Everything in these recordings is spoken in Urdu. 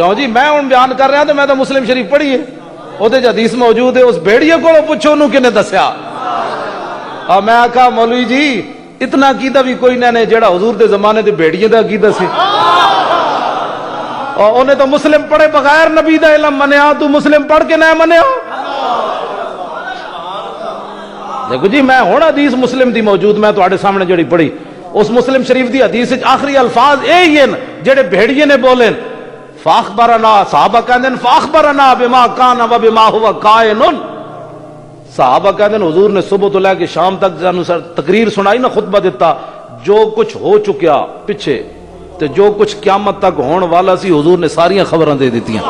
کیوں جی میں ہوں بیان کر رہا تو میں تو مسلم شریف پڑھی ہے وہ حدیث موجود ہے. اس بھیڑیے کو پوچھو انہوں کنے دسیا. اور میں آکھا مولوی جی اتنا عقیدہ بھی کوئی نہ جڑا حضور دے زمانے دے بھیڑیے دا عقیدہ سی. اور انہیں تو مسلم پڑھے بغیر نبی دا علم منیا, تو مسلم پڑھ کے نہ منیا. دیکھو جی میں ہوں حدیث مسلم دی موجود, میں تواڈے سامنے جڑی پڑھی اس مسلم شریف دی حدیث آخری الفاظ یہی ہیں جڑے بھیڑیے نے بولے. فاخبرنا صحابہ کہندے فاخبرنا بما کان و بما هو کائن. صحابہ کہندے حضور نے صبح تو لے کے شام تک تقریر سنائی نا, خطبہ دیتا, جو کچھ ہو چکیا پیچھے تے جو کچھ قیامت تک ہون والا سی حضور نے ساریاں خبراں دے دیتیاں.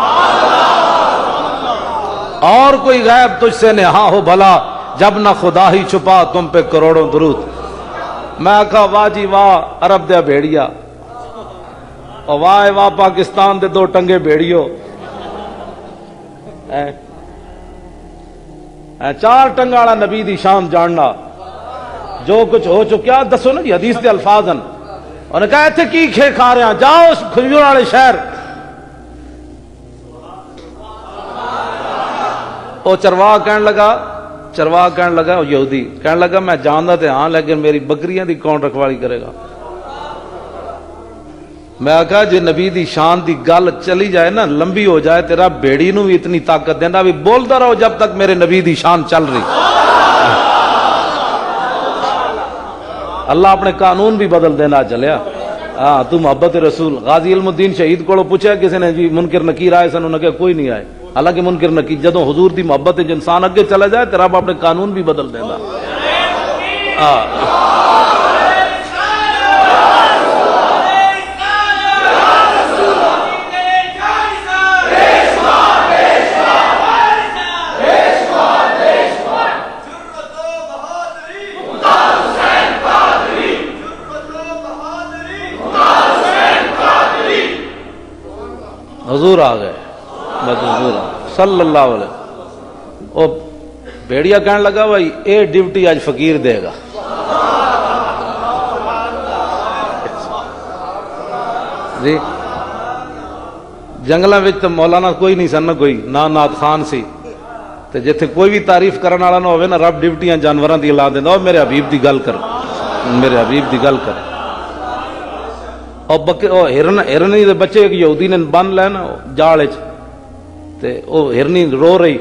اور کوئی غیب تجھ سے نہا ہو بھلا, جب نہ خدا ہی چھپا تم پہ کروڑوں درود. میں کہا واہ جی واہ عرب دے بھیڑیا, اور واہ واہ پاکستان دے دو ٹنگے بھیڑیو. چار ٹنگا والا نبی دی شان جاننا, جو کچھ ہو چکیا دسو نا جی حدیث دے الفاظ ہیں. انہوں نے کہا ایتھے کی کھے کھا رہے ہیں, جاؤ اس کھجور والے شہر. وہ چرواہ کہنے لگا یہودی کہنے لگا میں جانتا تھا ہاں, لیکن میری بکریاں دی کون رکھوالی کرے گا. میں کہا جی نبی دی شان دی گل چلی جائے نا, لمبی ہو جائے, تیرا بیڑی نو بھی اتنی طاقت دینا بھی بولتا رہو جب تک میرے نبی دی شان چل رہی. اللہ اپنے قانون بھی بدل دینا چلیا. ہاں تو محبت رسول. غازی علم الدین شہید کو پوچھا کسی نے جی منکر نکیر آئے سن, انہوں نے کہا کوئی نہیں آئے. حالانکہ منکر نکیر جدوں حضور دی محبت انسان اگے چلا جائے تیرا رب اپنے قانون بھی بدل دینا. حضور آ گئے, بس حضور آ گئے صلی اللہ علیہ. وہ بھیڑیا کہنے لگا بھائی اے ڈیوٹی آج فقیر دے گا. جی جنگلاں وچ تے مولانا کوئی نہیں سن, کوئی نہ نعت خان سی, تے جتھے کوئی بھی تعریف کرن والا نہ ہوے نا, رب ڈیوٹیاں جانوراں دی لا دیندا, او میرے حبیب دی گل کر, میرے حبیب دی گل کر. اور ہرنی دے بچے ایک یہودی نے بن لے نا جال تے وہ ہرنی رو رہی,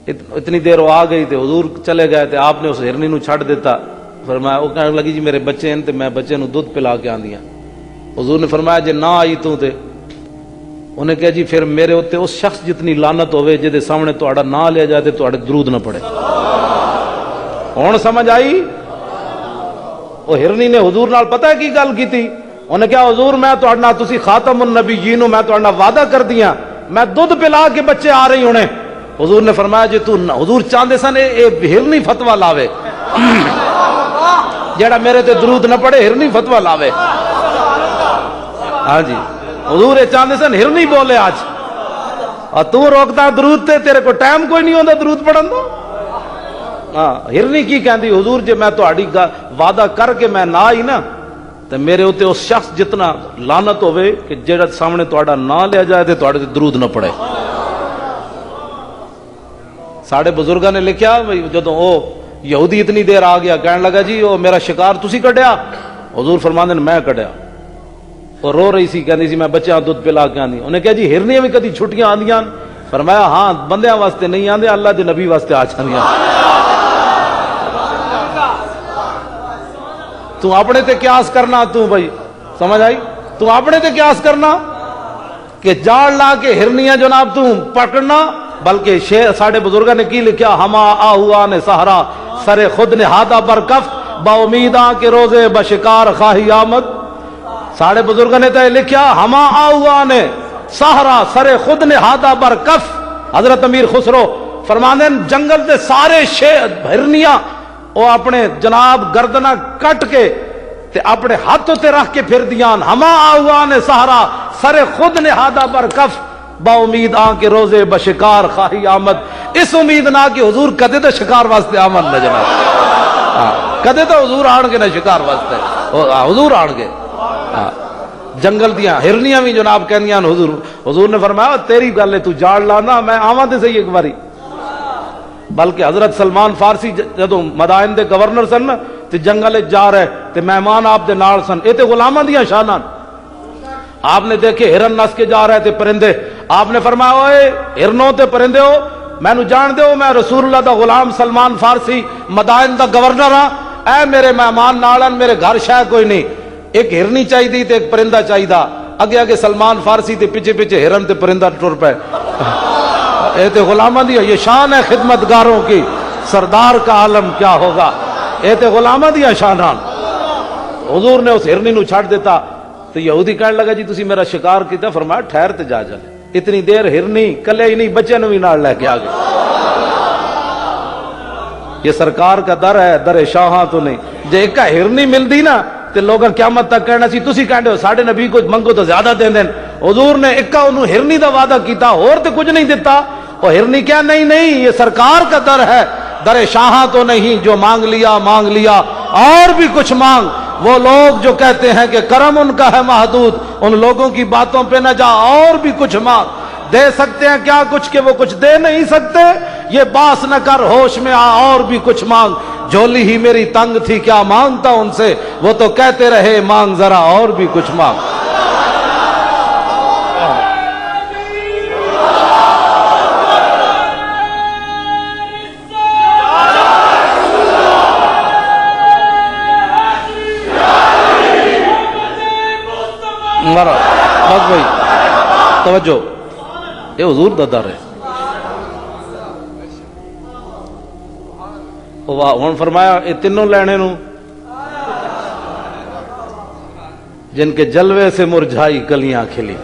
اتنی دیر وہ آ گئی تے حضور چلے گئے تے آپ نے اس ہرنی نو چھڑ دیتا. فرمایا وہ کہنے لگی جی میرے بچے ہیں تے میں بچے نو دودھ پلا کے آندیاں. حضور نے فرمایا جے نہ آئی تو تے انہیں کہا جی پھر میرے ہوتے اس شخص جتنی لعنت ہوئے جے سامنے تہاڈا نہ لیا جائے تے تہاڈے درود نہ پڑے. ہن سمجھ آئی؟ وہ ہرنی نے حضور نال پتہ ہے کی گل کیتی؟ انہیں کہا حضور میں تہاڈے نال تسی خاتم النبیین میں تہاڈے نال وعدہ کر دیاں, میں دودھ پلا کے بچے آ رہی ہونے. حضور نے فرمایا جی تو حضور چاہتے سن اے ہرنی فتویٰ لاوے, جیڑا میرے تے درود نہ پڑے ہرنی فتویٰ لاوے. ہاں جی حضور یہ چاہتے سن ہرنی بولے آج, اور تو روکتا درود تے, تیرے کو ٹائم کوئی نہیں ہوتا درود پڑھن دا. ہاں ہرنی کی کہندی حضور جے میں تہاڈی وعدہ کر کے میں نہ آئی نا تے میرے ہوتے اس شخص جتنا لعنت ہوئے کہ جیڑا سامنے تہاڈا نہ لیا جائے تے تہاڈے تے درود نہ پڑے. ساڑھے بزرگاں نے لکھیا جدوں او یہودی اتنی دیر آ گیا, کہنے لگا جی او میرا شکار تسی کڈیا؟ حضور فرماندے نے میں کڈیا. اور رو رہی سی, کہندی سی میں بچیاں دودھ پلا کے آندی. انہیں کہا جی ہرنیاں بھی کدی چھٹیاں آندیاں؟ فرمایا ہاں بندیاں واسطے نہیں آندے, اللہ دے نبی واسطے آ جاندیاں. تو اپنے تے قیاس کرنا, تو بھائی سمجھ آئی؟ تو اپنے تے قیاس کرنا کہ جاڑ لا کے ہرنیاں جناب تو پکڑنا, بلکہ ساڑھے بزرگاں نے کی لکھیا ہما آہوا نے سہرا سر خود نے ہاتھا پر کف با امیداں کے روزے بشکار خواہی آمد. ساڑھے بزرگاں نے تو لکھیا ہما آہوا نے سہرا سر خود نے ہاتھا پر کف. حضرت امیر خسرو فرماندے جنگل دے سارے ہرنیاں وہ اپنے جناب گردنا کٹ کے تے اپنے ہاتھوں تے رکھ کے پھر دیان. ہما آہوان سہرا سر خود نے ہاتھا پر کف با امید آن کے روزے بشکار خواہی آمد. اس امید نہ کہ حضور کدے تو شکار واسطے آمد نہ جناب, کدے تو حضور آن کے نہ شکار واسطے, حضور آن کے جنگل دیاں ہرنیاں بھی جناب کہندیاں حضور نے فرمایا تیری گل ہے تو جاڑ لانا میں آواں تے صحیح ایک باری. بلکہ حضرت سلمان فارسی جدوں مدائن دے گورنر سن نا تے جنگل جا رہے تے مہمان آپ دے نال سن. اے تے غلاماں دیاں شاناں. آپ نے دیکھے ہرن نس کے جا رہے تھے پرندے. آپ نے فرمایا اوئے ہرنوں تے پرندے ہو مینوں جان دیو میں رسول اللہ دا غلام سلمان فارسی مدائن دا گورنر ہاں. اے میرے مہمان نالن میرے گھر شے کوئی نہیں. ایک ہرنی چاہیے تے ایک پرندہ چاہیے. اگے اگے سلمان فارسی تے پیچھے پیچھے ہرن تے پرندہ ٹر پے. اے تے غلاماں دی یہ شان ہے خدمتگاروں کی. سردار کا عالم کیا ہوگا. اے تے غلاماں دی شاناں. حضور نے اس ہرنی نو چھڑ دیتا تو یہودی کہنے لگا جی تسی میرا شکار کیتا. فرمایا ٹھہر تے جا جلے. اتنی دیر ہرنی کلے ہی نہیں بچے نو بھی نال لے کے آ گئے. یہ سرکار کا در ہے, در شاہاں تو نہیں. جے ایک ہرنی ملدی نا تے لوگاں قیامت تک کہنا سی تسی کہندے ہو ساڈے نبی کو منگو تو زیادہ دین دین. حضور نے اکا انہوں ہرنی دا وعدہ کیتا اور تے کچھ نہیں دیتا. اور ہرنی کیا نہیں نہیں یہ سرکار کا در ہے, در شاہاں تو نہیں. جو مانگ لیا اور بھی کچھ مانگ. وہ لوگ جو کہتے ہیں کہ کرم ان کا ہے محدود, ان لوگوں کی باتوں پہ نہ جا اور بھی کچھ مانگ. دے سکتے ہیں کیا کچھ کہ وہ کچھ دے نہیں سکتے. یہ باس نہ کر ہوش میں آ اور بھی کچھ مانگ. جھولی ہی میری تنگ تھی کیا مانگتا ان سے, وہ تو کہتے رہے مانگ ذرا اور بھی کچھ مانگ. بس بھائی توجہ, یہ حضور دا در ہے. ہوں فرمایا یہ تینوں لینے نو جن کے جلوے سے مرجھائی کلیاں کھلی.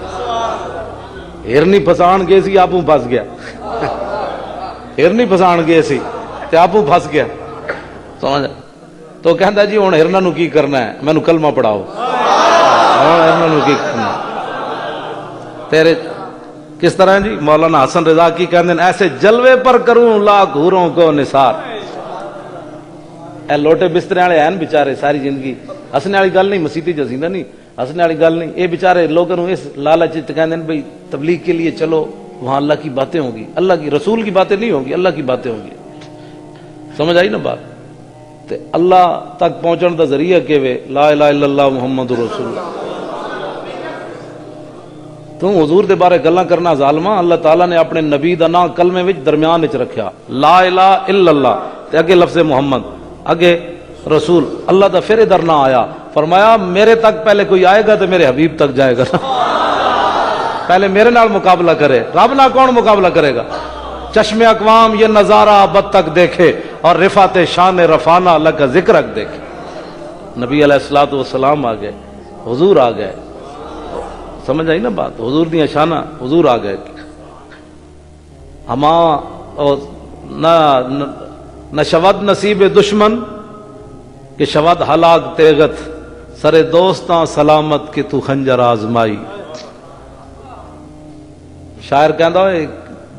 ہرنی پھسان گئے سی آپ پھس گیا. ہرنی پھسان گئے سی تے آپ پھس گیا. سمجھ تو کہندا جی ہوں ہرنا نو کی کرنا ہے, مینوں کلمہ پڑھاؤ. تیرے کس طرح جی مولانا حسن رضا کی کہتے ہیں ایسے جلوے پر کروں لاکھ حوروں کو نثار. اے لوٹے بسترے والے ہیں بیچارے ساری زندگی. ہسنے والی گل نہیں, مسیتی جزیندہ نہیں, ہسنے والی گل نہیں. یہ بیچارے لوگوں اس لالچ کہتے ہیں بھائی تبلیغ کے لیے چلو وہاں اللہ کی باتیں ہوں گی, اللہ کی رسول کی باتیں نہیں ہوں گی, اللہ کی باتیں ہوں گی. سمجھ آئی نا بات. تے اللہ تک پہنچن دا ذریعہ کہ لا الہ الا اللہ محمد رسول اللہ. تو حضور دے بارے گلاں کرنا ظالماں. اللہ تعالیٰ نے اپنے نبی دا نام کلمے وچ درمیان وچ رکھیا, لا الہ الا اللہ تے اگے لفظ محمد, اگے رسول. اللہ دا پھر ادھر نہ آیا. فرمایا میرے تک پہلے کوئی آئے گا تو میرے حبیب تک جائے گا. پہلے میرے نال مقابلہ کرے, رب نال کون مقابلہ کرے گا. چشم اقوام یہ نظارہ ابد تک دیکھے اور رفعت شان رفانہ اللہ کا ذکر دیکھے. نبی علیہ الصلوۃ والسلام آ گئے, حضور آ گئے. سمجھ آئی نا بات. حضور دیا شانہ حضور آ گئے. ہما نہ شود نصیب دشمن کہ شود ہلاک تیغت, سر دوستاں سلامت کہ تو خنجر آزمائی. شاعر کہندا ہے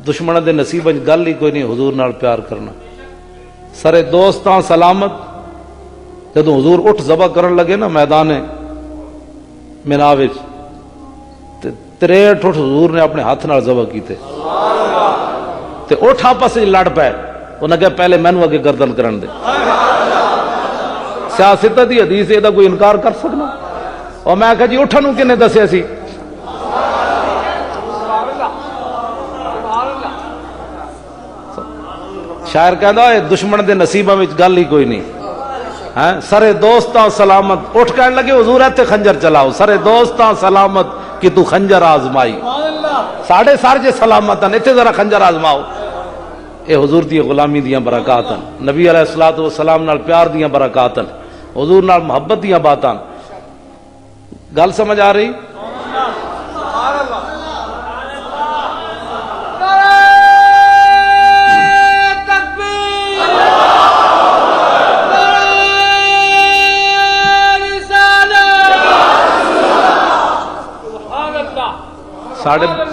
دشمن دے نصیب گل ہی کوئی نہیں حضور نال پیار کرنا. سر دوستاں سلامت. جدو حضور اٹھ ذبح کرن لگے نا میدان مینا وچ, 63 اٹھ حضور نے اپنے ہاتھ نال ذبح کیتے. تے اٹھ آپس وچ لڑ پے. انہاں کہ پہلے مینوں اگے گردن کرن دے. سیاست دی حدیث اے دا کوئی انکار کر سکنا. اور میں کہا جی اٹھن نوں کنے دسیا سی. شاعر کہندا ہے دشمن دے نصیباں وچ گل ہی کوئی نہیں. سرے دوستاں سلامت. اٹھ کہنے لگے حضور ایتھے خنجر چلاؤ. سرے دوستاں سلامت کہ تو خنجر آزمائی. ساڑھے سار جے سلامت ہیں, ایتھے ذرا خنجر آزماؤ. اے حضور دی غلامی دیاں برکات ہیں, نبی علیہ الصلوۃ والسلام نال پیار دیاں برکات ہیں, حضور نال محبت دیاں باتاں. گل سمجھ آ رہی؟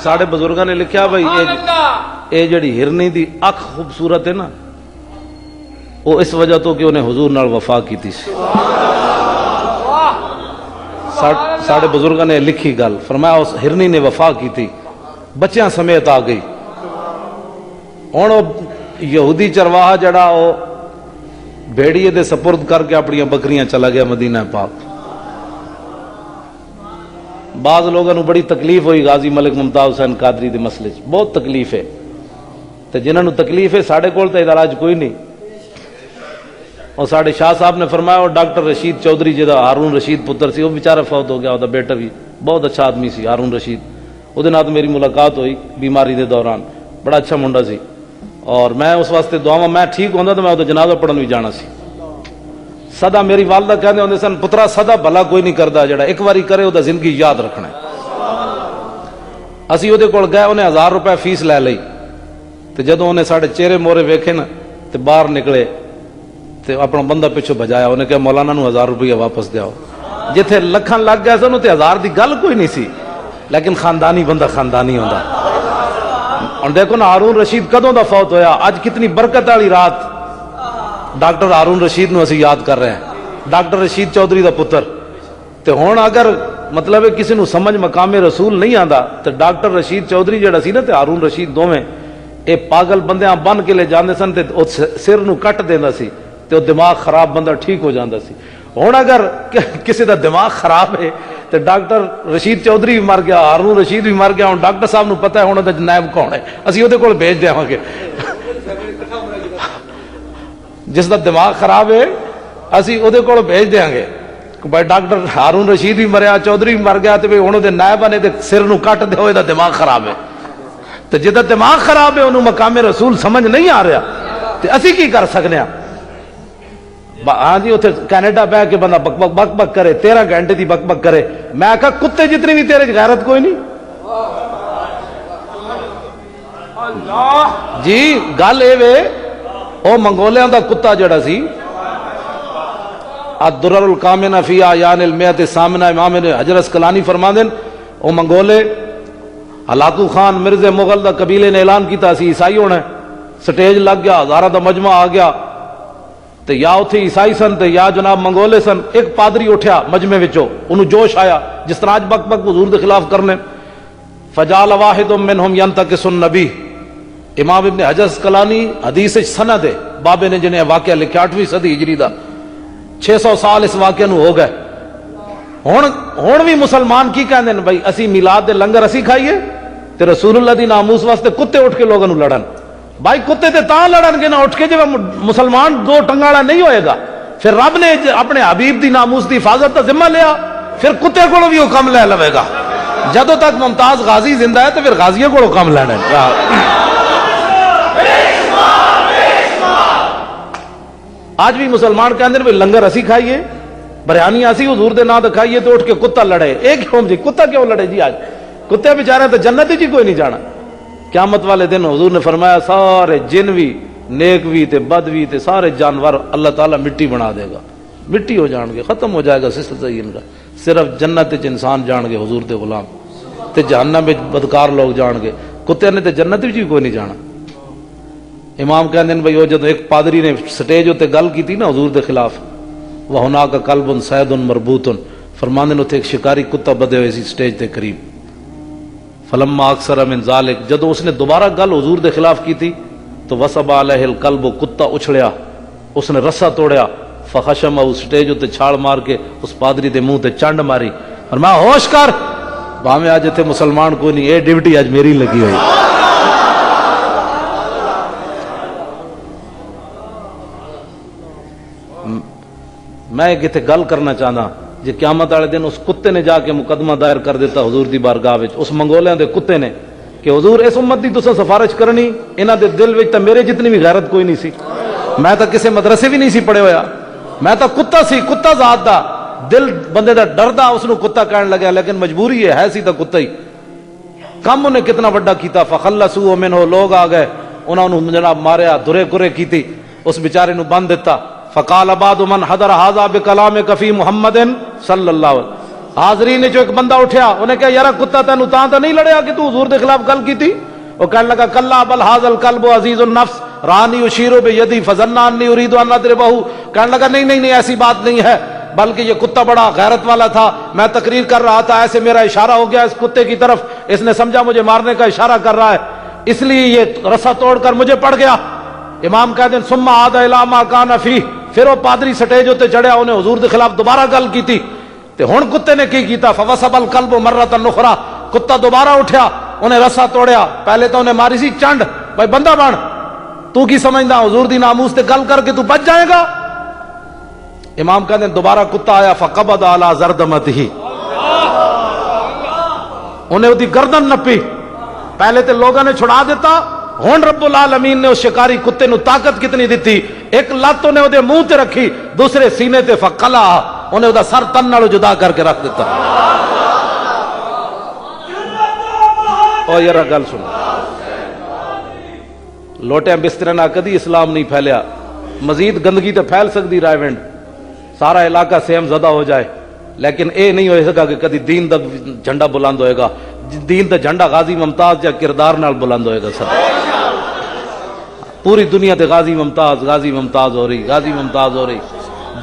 ساڑھے بزرگاں نے لکھیا بھائی اے جڑی ہرنی دی اکھ خوبصورت ہے نا, وہ اس وجہ تو کہ انہیں حضور نال وفا کی تھی. ساڑھے بزرگوں نے لکھی گل فرمایا اس ہرنی نے وفا کی تھی بچیاں سمیت آ گئی ہوں یہودی چرواہا جڑا وہ بھیڑیے دے سپرد کر کے اپنی بکریاں چلا گیا مدینہ پاک. بعض لوگوں بڑی تکلیف ہوئی غازی ملک ممتاز حسین قادری دے مسئلے بہت تکلیف ہے تے جنہوں تکلیف ہے ساڑھے کول تے علاج کوئی نہیں. اور ساڑھے شاہ صاحب نے فرمایا اور ڈاکٹر رشید چودھری جہاں ہارون رشید پتر سی وہ بیچارہ فوت ہو گیا وہ بیٹا بھی بہت اچھا آدمی سی ہارون رشید وہ میری ملاقات ہوئی بیماری دے دوران بڑا اچھا منڈا سی اور میں اس واسطے دعا میں ٹھیک ہوندا تو میں وہ جنازہ پڑھن بھی جانا سی. سدا میری والدہ کہندے ہوندے سن پترا سدا بھلا کوئی نہیں کردا جڑا ایک واری کرے وہ زندگی یاد رکھنا ہے. اسی وہ کول گئے انہیں 1000 روپے فیس لے لئی تے جدوں انہیں ساڈے چہرے مورے ویکھے نا تے باہر نکلے تے اپنا بندہ پیچھے بجایا انہیں کہا مولانا نو 1000 روپیہ واپس دیاؤ. جتھے لکھاں لگ گیا سن تے 1000 دی گل کوئی نہیں سی لیکن خاندانی بندہ خاندانی ہوندا. اور دیکھو نا ہارون رشید کدوں دا فوت ہویا اج کتنی برکت والی رات ڈاکٹر ہارون رشید نو اسی یاد کر رہے ہیں ڈاکٹر رشید چودھری دا پتر. تے ہون اگر مطلب کسی نو سمجھ مقام رسول نہیں آندا تے ڈاکٹر رشید چودھری جڑا سی نا تے ہارون رشید دوویں اے پاگل بندیاں بن کے لے جاندے سن تے او سر نو کٹ دیندا سی تے او دماغ خراب بندہ ٹھیک ہو جاندا سی. ہن اگر کسی دا دماغ خراب ہے تے ڈاکٹر رشید چودھری بھی مر گیا ہارون رشید بھی مر گیا ہن ڈاکٹر صاحب نو پتہ ہے ہن دا نائب کون ہے اسی او دے کول بھیج دیواں گے. جس دا دماغ خراب ہے اسی او دے کول بھیج دیاں گے بھائی ڈاکٹر ہارون رشید بھی مریا چودھری بھی مر گیا تے ہن دے نائب نے تے سر نو کٹ دے ہوئے دا دماغ خراب ہے. تے جدا دماغ خراب ہے انہوں مقام رسول سمجھ نہیں آ رہا تے اسی کی کر سکنے ہیں. ہاں جی اتنے کینیڈا بہ کے بندہ بک بک بک بک کرے 13 گھنٹے دی بک بک کرے میں کہا کتے جتنی بھی تیرے غیرت کوئی نہیں. جی گل اے وے او منگولیاں دا کتا جڑا سی الدرر الکامنہ فی آیان المیت الثامنہ امام حجر اسقلانی فرماندن او منگولے ہلاکو خان مرزا مغل دا قبیلے نے اعلان کیتا اسی عیسائی ہونا سٹیج لگ گیا ہزارہ دا مجمع آ گیا تے یا اتھے عیسائی سن تے یا جناب منگولے سن. ایک پادری اٹھیا مجمع وچوں انہوں جوش آیا جس طرح اج بک بک حضور دے خلاف کرنے فجال واحد منہم ینتقص النبی. امام ابن حجر اسقلانی حدیث سند ہے بابے نے جنہیں واقعہ لکھا 8ویں صدی ہجری دا 600 سال اس واقعہ نو ہو گئے. ہن بھی مسلمان کی کہندے ہیں بھائی اسی میلاد دے لنگر اسی کھائیے تے رسول اللہ دی ناموس واسطے کتے اٹھ کے لوگوں نو لڑن. بھائی کتے تے تاں لڑن گے نہ اٹھ کے جب مسلمان دو ٹنگاڑا نہیں ہوئے گا پھر رب نے اپنے حبیب دی ناموس دی حفاظت کا ذمہ لیا پھر کتے کو بھی حکم لے لوے گا. جدوں تک ممتاز غازی زندہ ہے تو پھر غازیوں کو حکم لینا ہے. آج بھی مسلمان کہندے ہیں لنگر اسی کھائیے بریانی اسی حضور دے نام تے کھائیے تو اٹھ کے کتا لڑے. ایک کیوں جی کتا کیوں لڑے جی آج کتے بیچارے تو جنت ہی جی کوئی نہیں جانا. قیامت والے دن حضور نے فرمایا سارے جن بھی نیک بھی تے بد بھی تے سارے جانور اللہ تعالیٰ مٹی بنا دے گا مٹی ہو جان گے ختم ہو جائے گا سلسلہ ان کا. صرف جنت وچ انسان جان گے حضور دے غلام تے جہنم وچ بدکار لوگ جان گے. کتے نے تے جنت وچ بھی کوئی نہیں جانا. امام کہندے ہیں بھائی وہ جدوں ایک پادری نے سٹیج تے گل کیتی نا حضور دے خلاف وَهُنَاكَ قَلْبٌ صَيْدٌ مَرْبُوطٌ فرماندے نے ایک شکاری کتا بدے ہوئے سی سٹیج تے قریب. فلما اکثر من ذالک جدو اس نے دوبارہ گل حضور دے خلاف کی تھی تو وصب علیہ القلب کتا اچھڑیا اس نے رسا توڑیا فخشم اس سٹیج تے چھاڑ مار کے اس پادری دے منہ تے چنڈ ماری اور میں ہوش کر باویں اج تے مسلمان کوئی نہیں اے ڈیوٹی اج میری لگی ہوئی. میں کتے گل کرنا چاہنا جی قیامت والے دن اس کتے نے جا کے مقدمہ دائر کر دیتا حضور دی بارگاہ وچ اس منگولیاں دے کتے نے کہ حضور اس امت دی تساں سفارش کرنی انہاں دے دل وچ تے میرے جتنی بھی غیرت کوئی نہیں سی. میں تو کسے مدرسے بھی نہیں سی پڑھے ہویا میں تو کتا سی کتا ذات دا دل بندے دا ڈردا اس نو کتا کہن لگا لیکن مجبوری ہے سی تو کتا ہی. کم انہیں کتنا بڑا کیتا فخلصوا منہ لوگ آ گئے انہاں نو جناب ماریا دھرے کرے کیتی اس بیچارے نو بند دیتا. فقال بعد من حضر هذا بکلام کفی محمد صلی اللہ علیہ وسلم حاضرین جو ایک بندہ اٹھیا انہیں کہا یارا کتا تینوں تاں تے نہیں لڑیا کہ تو حضور دے خلاف گل کی تھی. وہ کہنے لگا کلا بل هذا القلب عزیز النفس رانی یشیر بیدی فظن انی اريد ان اضربه. کہنے لگا نہیں نہیں نہیں ایسی بات نہیں ہے بلکہ یہ کتا بڑا غیرت والا تھا، میں تقریر کر رہا تھا، ایسے میرا اشارہ ہو گیا اس کتے کی طرف، اس نے سمجھا مجھے مارنے کا اشارہ کر رہا ہے، اس لیے یہ رسا توڑ کر مجھے پڑ گیا۔ امام کہتے ہیں ثم عاد الی ما کان فیہ، پھر وہ پادری سٹیج تے چڑھیا، انہیں حضور کے خلاف دوبارہ گل کی تھی، تے ہن کتے نے کی کیتا، فوسب الکلب مرۃ اخرى، کتا دوبارہ اٹھیا، انہیں رسا توڑیا، پہلے تو انہیں ماری سی چنڈ، بھائی بندہ بن، تو کی سمجھدا حضور دی ناموس تے گل کر کے تو بچ جائے گا؟ امام کہتے ہیں دوبارہ کتا آیا، فقبض علی زردمتہ، انہیں وہ دی گردن نپی، پہلے تے لوگوں نے چھڑا دیتا، ہن رب العالمین نے اس شکاری کتے نو طاقت کتنی دیتی، ایک لت انہیں وہ منہ تے رکھی، دوسرے سینے تے فقلا، انہیں وہ سر تن نالو جدا کر کے رکھ دیتا۔ او یار گل سن، لوٹیاں بسترے نہ کدی اسلام نہیں پھیلیا، مزید گندگی تے پھیل سکتی رائے ونڈ، سارا علاقہ سیم زدہ ہو جائے، لیکن اے نہیں ہو سکا کہ کدی دین دا جھنڈا بلند ہوئے گا، دین دا جھنڈا غازی ممتاز یا کردار نال بلند ہوئے گا۔ سب پوری دنیا تے غازی ممتاز ہو رہی، غازی ممتاز ہو رہی،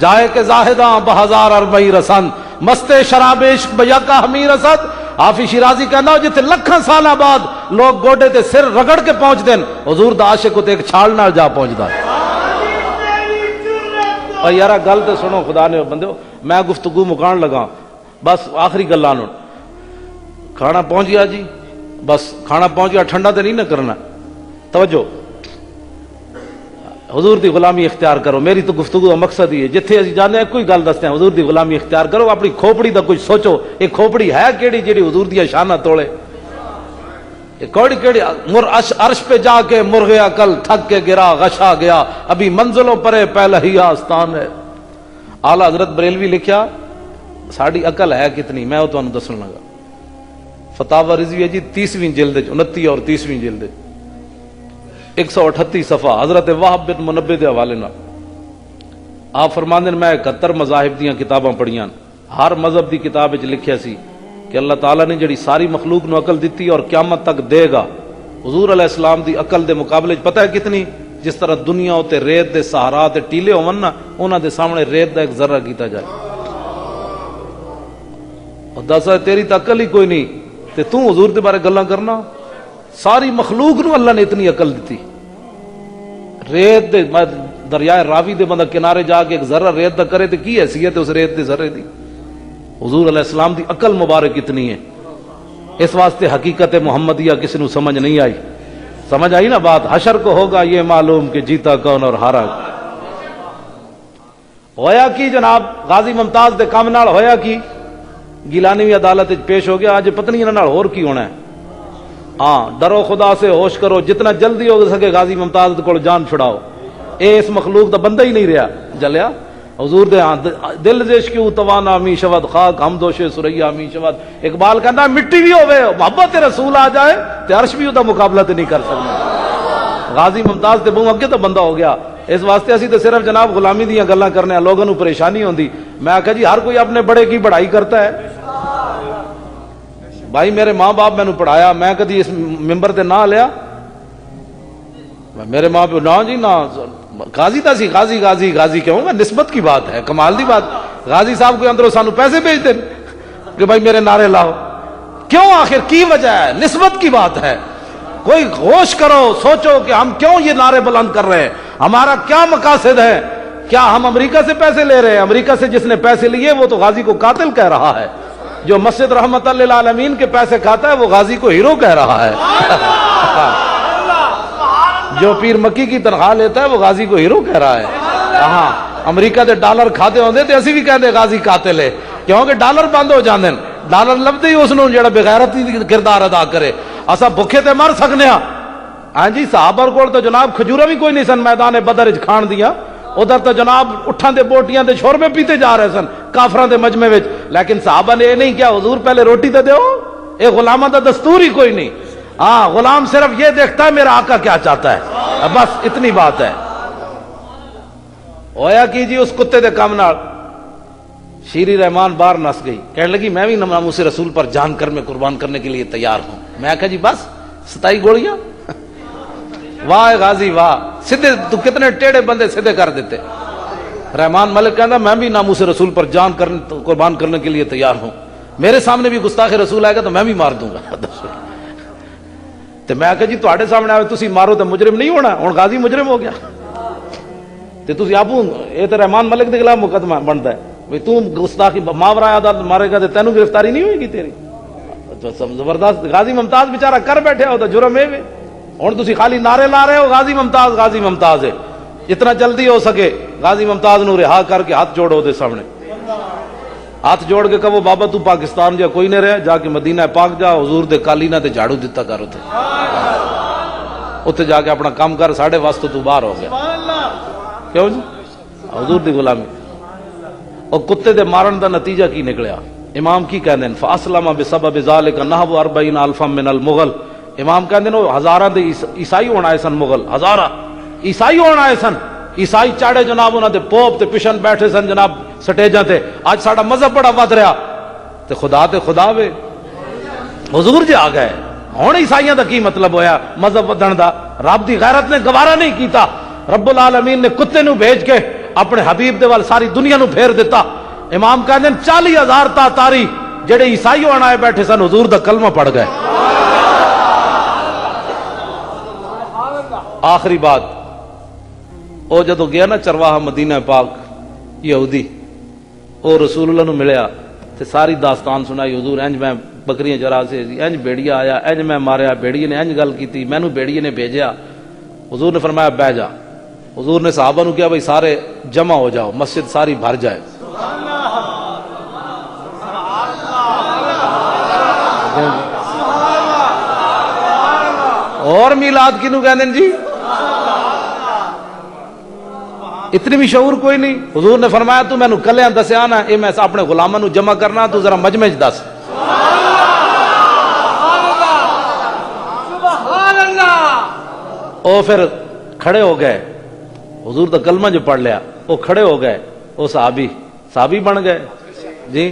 جائے کہ زاہداں بہزار اربعی رسند، مستے شراب عشق بیکا ہمی رسد۔ حافظ شیرازی کہنا جتنے لکھاں سالہ بعد لوگ گوڈے تے سر رگڑ کے پہنچ دین، حضور دا عاشق تے ایک چھال نال جا پہنچدا۔ اور یارا گل تے سنو خدا نے بندیو، میں گفتگو مکان لگا، بس آخری گلاں نوں، کھانا پہنچ گیا جی، بس کھانا پہنچ گیا، ٹھنڈا تے نہیں نہ کرنا، توجہ، حضور دی غلامی اختیار کرو، میری تو گفتگو کا مقصد ہی ہے، جتھے اسی جانے ہیں کوئی گل دستے ہیں، حضور دی غلامی اختیار کرو، اپنی کھوپڑی دا کچھ سوچو، یہ کھوپڑی ہے کیڑی جیڑی حضور دی شانہ توڑے، یہ کوڑی کیڑی، عرش پہ جا کے مرغ عقل تھک کے گرا غشا گیا، ابھی منزلوں پرے پہلا ہی آستان ہے۔ اعلیٰ حضرت بریلوی لکھیا ساڑی عقل ہے کتنی، میں وہ تمہیں دسن لگا، فتاوی رضویہ جی 30ویں جلد 29 اور 30ویں جلد 138 صفحہ، حضرت وہب بن منبہ دے حوالے نال آپ فرماندے میں 71 مذاہب دیاں کتاباں پڑھیاں، ہر مذہب دی کتاب وچ لکھیا سی کہ اللہ تعالیٰ نے جڑی ساری مخلوق نو عقل دیتی اور قیامت تک دے گا، حضور علیہ السلام دی عقل دے مقابلے پتہ ہے کتنی؟ جس طرح دنیا تے ریت دے صحرا تے ٹیلے ہون نا، انہاں دے سامنے ریت دا ایک ذرہ کیتا جائے، اور دس تیری تو عقل ہی کوئی نہیں تے تو حضور دے بارے گلاں کرنا، ساری مخلوق نو اللہ نے اتنی عقل دیتی، ریت دے دریائے راوی دے بندہ کنارے جا کے ایک ذرہ ریت دا کرے تے کی حیثیت ہے اس ریت دے ذرے دی؟ حضور علیہ السلام دی عقل مبارک اتنی ہے، اس واسطے حقیقت محمدیہ کسی نو سمجھ نہیں آئی، سمجھ آئی نا بات؟ حشر کو ہوگا یہ معلوم کہ جیتا کون اور ہارا ہویا کی جناب، غازی ممتاز دے کام نال ہویا کی، گیلانی بھی عدالت پیش ہو گیا، آج پتہ نہیں انہاں نال ہور کی ہونا ہے۔ ہاں ڈرو خدا سے، ہوش کرو، جتنا جلدی ہو سکے غازی ممتاز کو جان چھڑاؤ، اے اس مخلوق دا بندہ ہی نہیں رہا جلیا، حضور دے دل زیش کیوں توانا می شود خاک ہم دوش سریا می شود، اقبال کہتا ہے مٹی بھی ہوئے محبت رسول آ جائے تے عرش بھی دا مقابلہ تے نہیں کر سکتا، غازی ممتاز تے بہوں اگے تو بندہ ہو گیا، اس واسطے اسی تے صرف جناب غلامی دیاں گلاں کرنے ہیں، لوگوں نو پریشانی ہوندی، میں آکھا جی ہر کوئی اپنے بڑے کی بڑائی کرتا ہے، بھائی میرے ماں باپ میں نے پڑھایا، میں کدی اس ممبر تے نہ لیا، میرے ماں باپ نہ جی نہ، غازی تا سی غازی غازی غازی کہوں گا، نسبت کی بات ہے، کمال دی بات، غازی صاحب کو اندروں سانو پیسے بھیج دیں کہ بھائی میرے نعرے لاؤ، کیوں؟ آخر کی وجہ ہے؟ نسبت کی بات ہے، کوئی ہوش کرو، سوچو کہ ہم کیوں یہ نعرے بلند کر رہے ہیں، ہمارا کیا مقاصد ہے؟ کیا ہم امریکہ سے پیسے لے رہے ہیں؟ امریکہ سے جس نے پیسے لیے وہ تو غازی کو قاتل کہہ رہا ہے، جو مسجد رحمت للعالمین کے پیسے کھاتا ہے وہ غازی کو ہیرو کہہ رہا ہے، جو پیر مکی کی تنخواہ لیتا ہے وہ غازی کو ہیرو کہہ رہا ہے۔ ہاں امریکہ دے ڈالر کھاتے ہوندے تے اسی بھی کہندے غازی قاتل ہے، کیونکہ ڈالر بند ہو جاندے، ڈالر لبدے ہی اس نوں جڑا بغیرتی کردار ادا کرے، اسا بھوکے تے مر سکنے ہاں۔ ہاں جی صحابہ کول تو جناب کھجورا بھی کوئی نہیں سن میدان بدر وچ کھان دیا، ادھر تو جناب اٹھاں دے بوٹیاں دے شوربے پیتے جا رہے سن کافراں دے مجمع وچ، لیکن صحابہ نے یہ نہیں کیا حضور پہلے روٹی تے دیو، اے غلاماں دا دستور ہی کوئی نہیں، ہاں غلام صرف یہ دیکھتا ہے میرا آقا کیا چاہتا ہے، بس اتنی بات ہے۔ ہویا کی جی اس کتے دے کام نال شیری رحمان باہر نس گئی، کہنے لگی میں بھی ناموس رسول پر جان کر میں قربان کرنے کے لیے تیار ہوں، میں کہا جی بس 27 گولیاں، واہ غازی واہ، سیدھے تو کتنے ٹیڑے بندے سیدھے کر دیتے، رحمان ملک کہنا میں بھی ناموس رسول پر جان قربان کرنے کے لیے تیار ہوں، میرے سامنے بھی گستاخ رسول آئے گا تو میں بھی مار دوں گا۔ تو میں کہا جی تواڈے سامنے آئے تسی مارو تو مجرم نہیں ہونا، ہن غازی مجرم ہو گیا تے تسی آپ یہ تو رحمان ملک کے خلاف مقدمہ بنتا ہے بھئی تو گستاخی ماورا عدالت مارے گا تو تینوں گرفتاری نہیں ہوئے گی تیری۔ زبردست غازی ممتاز بیچارہ کر بیٹھے ہو تو جرم ہے ہن تسی خالی نعرے لا رہے ہو غازی ممتاز ہے، جتنا جلدی ہو سکے غازی ممتاز نو رہا کر کے ہاتھ جوڑو دے سامنے، ہاتھ جوڑ کے کہو بابا تو پاکستان جا کوئی نہیں رہا، جا کے مدینہ پاک جا، حضور دے قالینہ تے جھاڑو دیتا کر اتنے جا کے اپنا کام کر، ساڑھے واسطے تو باہر ہو گیا۔ کیوں جی حضور دی غلامی اور کتے دے مارن دا نتیجہ کی نکلیا؟ امام کی کہندے ہیں فاسلم بسبب ذالک نحو 40,000 من المغل، امام کہندے ہیں ہزاراں دے عیسائی ہونا ہے سن، مغل ہزاراں عیسائی ہونا ہے سن، عیسائی چاڑے جناب انہاں دے پوپ تے پشن بیٹھے سن جناب سٹیجاں تے، اج ساڈا مذہب بڑا ود رہا تے خدا وے حضور جی آ گئے، ہن عیسائیاں دا کی مطلب ہویا مذہب ودن دا؟ رب دی غیرت نے گوارا نہیں کیتا، رب العالمین نے کتے نو بھیج کے اپنے حبیب دے وال ساری دنیا نو پھیر دیتا۔ امام کہندے ہیں 40,000 تاتاری جڑے عیسائی ہونا آئے بیٹھے سن حضور دا کلمہ پڑھ گئے۔ آخری بات او جدو گیا نا چرواہا مدینہ پاک یہودی، او رسول اللہ نو ملیا تے ساری داستان سنائی، حضور انج میں بکریاں چرا سے انج بیڑیا آیا، انج میں ماریا، بیڑیے نے انج گل کیتی، مینوں بیڑیے نے بھیجیا۔ حضور نے فرمایا بیٹھ جا، حضور نے صحابہ نو کیا بھائی سارے جمع ہو جاؤ، مسجد ساری بھر جائے۔ اور میلاد کنوں کہندے ہیں جی؟ اتنی بھی شعور کوئی نہیں۔ حضور نے فرمایا تو مینوں کلیاں دسیا نا، اے میں اپنے غلاماں نو جمع کرنا، تو ذرا مجمع وچ دس۔ او پھر کھڑے ہو گئے، حضور دا کلمہ جو پڑھ لیا، وہ کھڑے ہو گئے، وہ صحابی بن گئے جی۔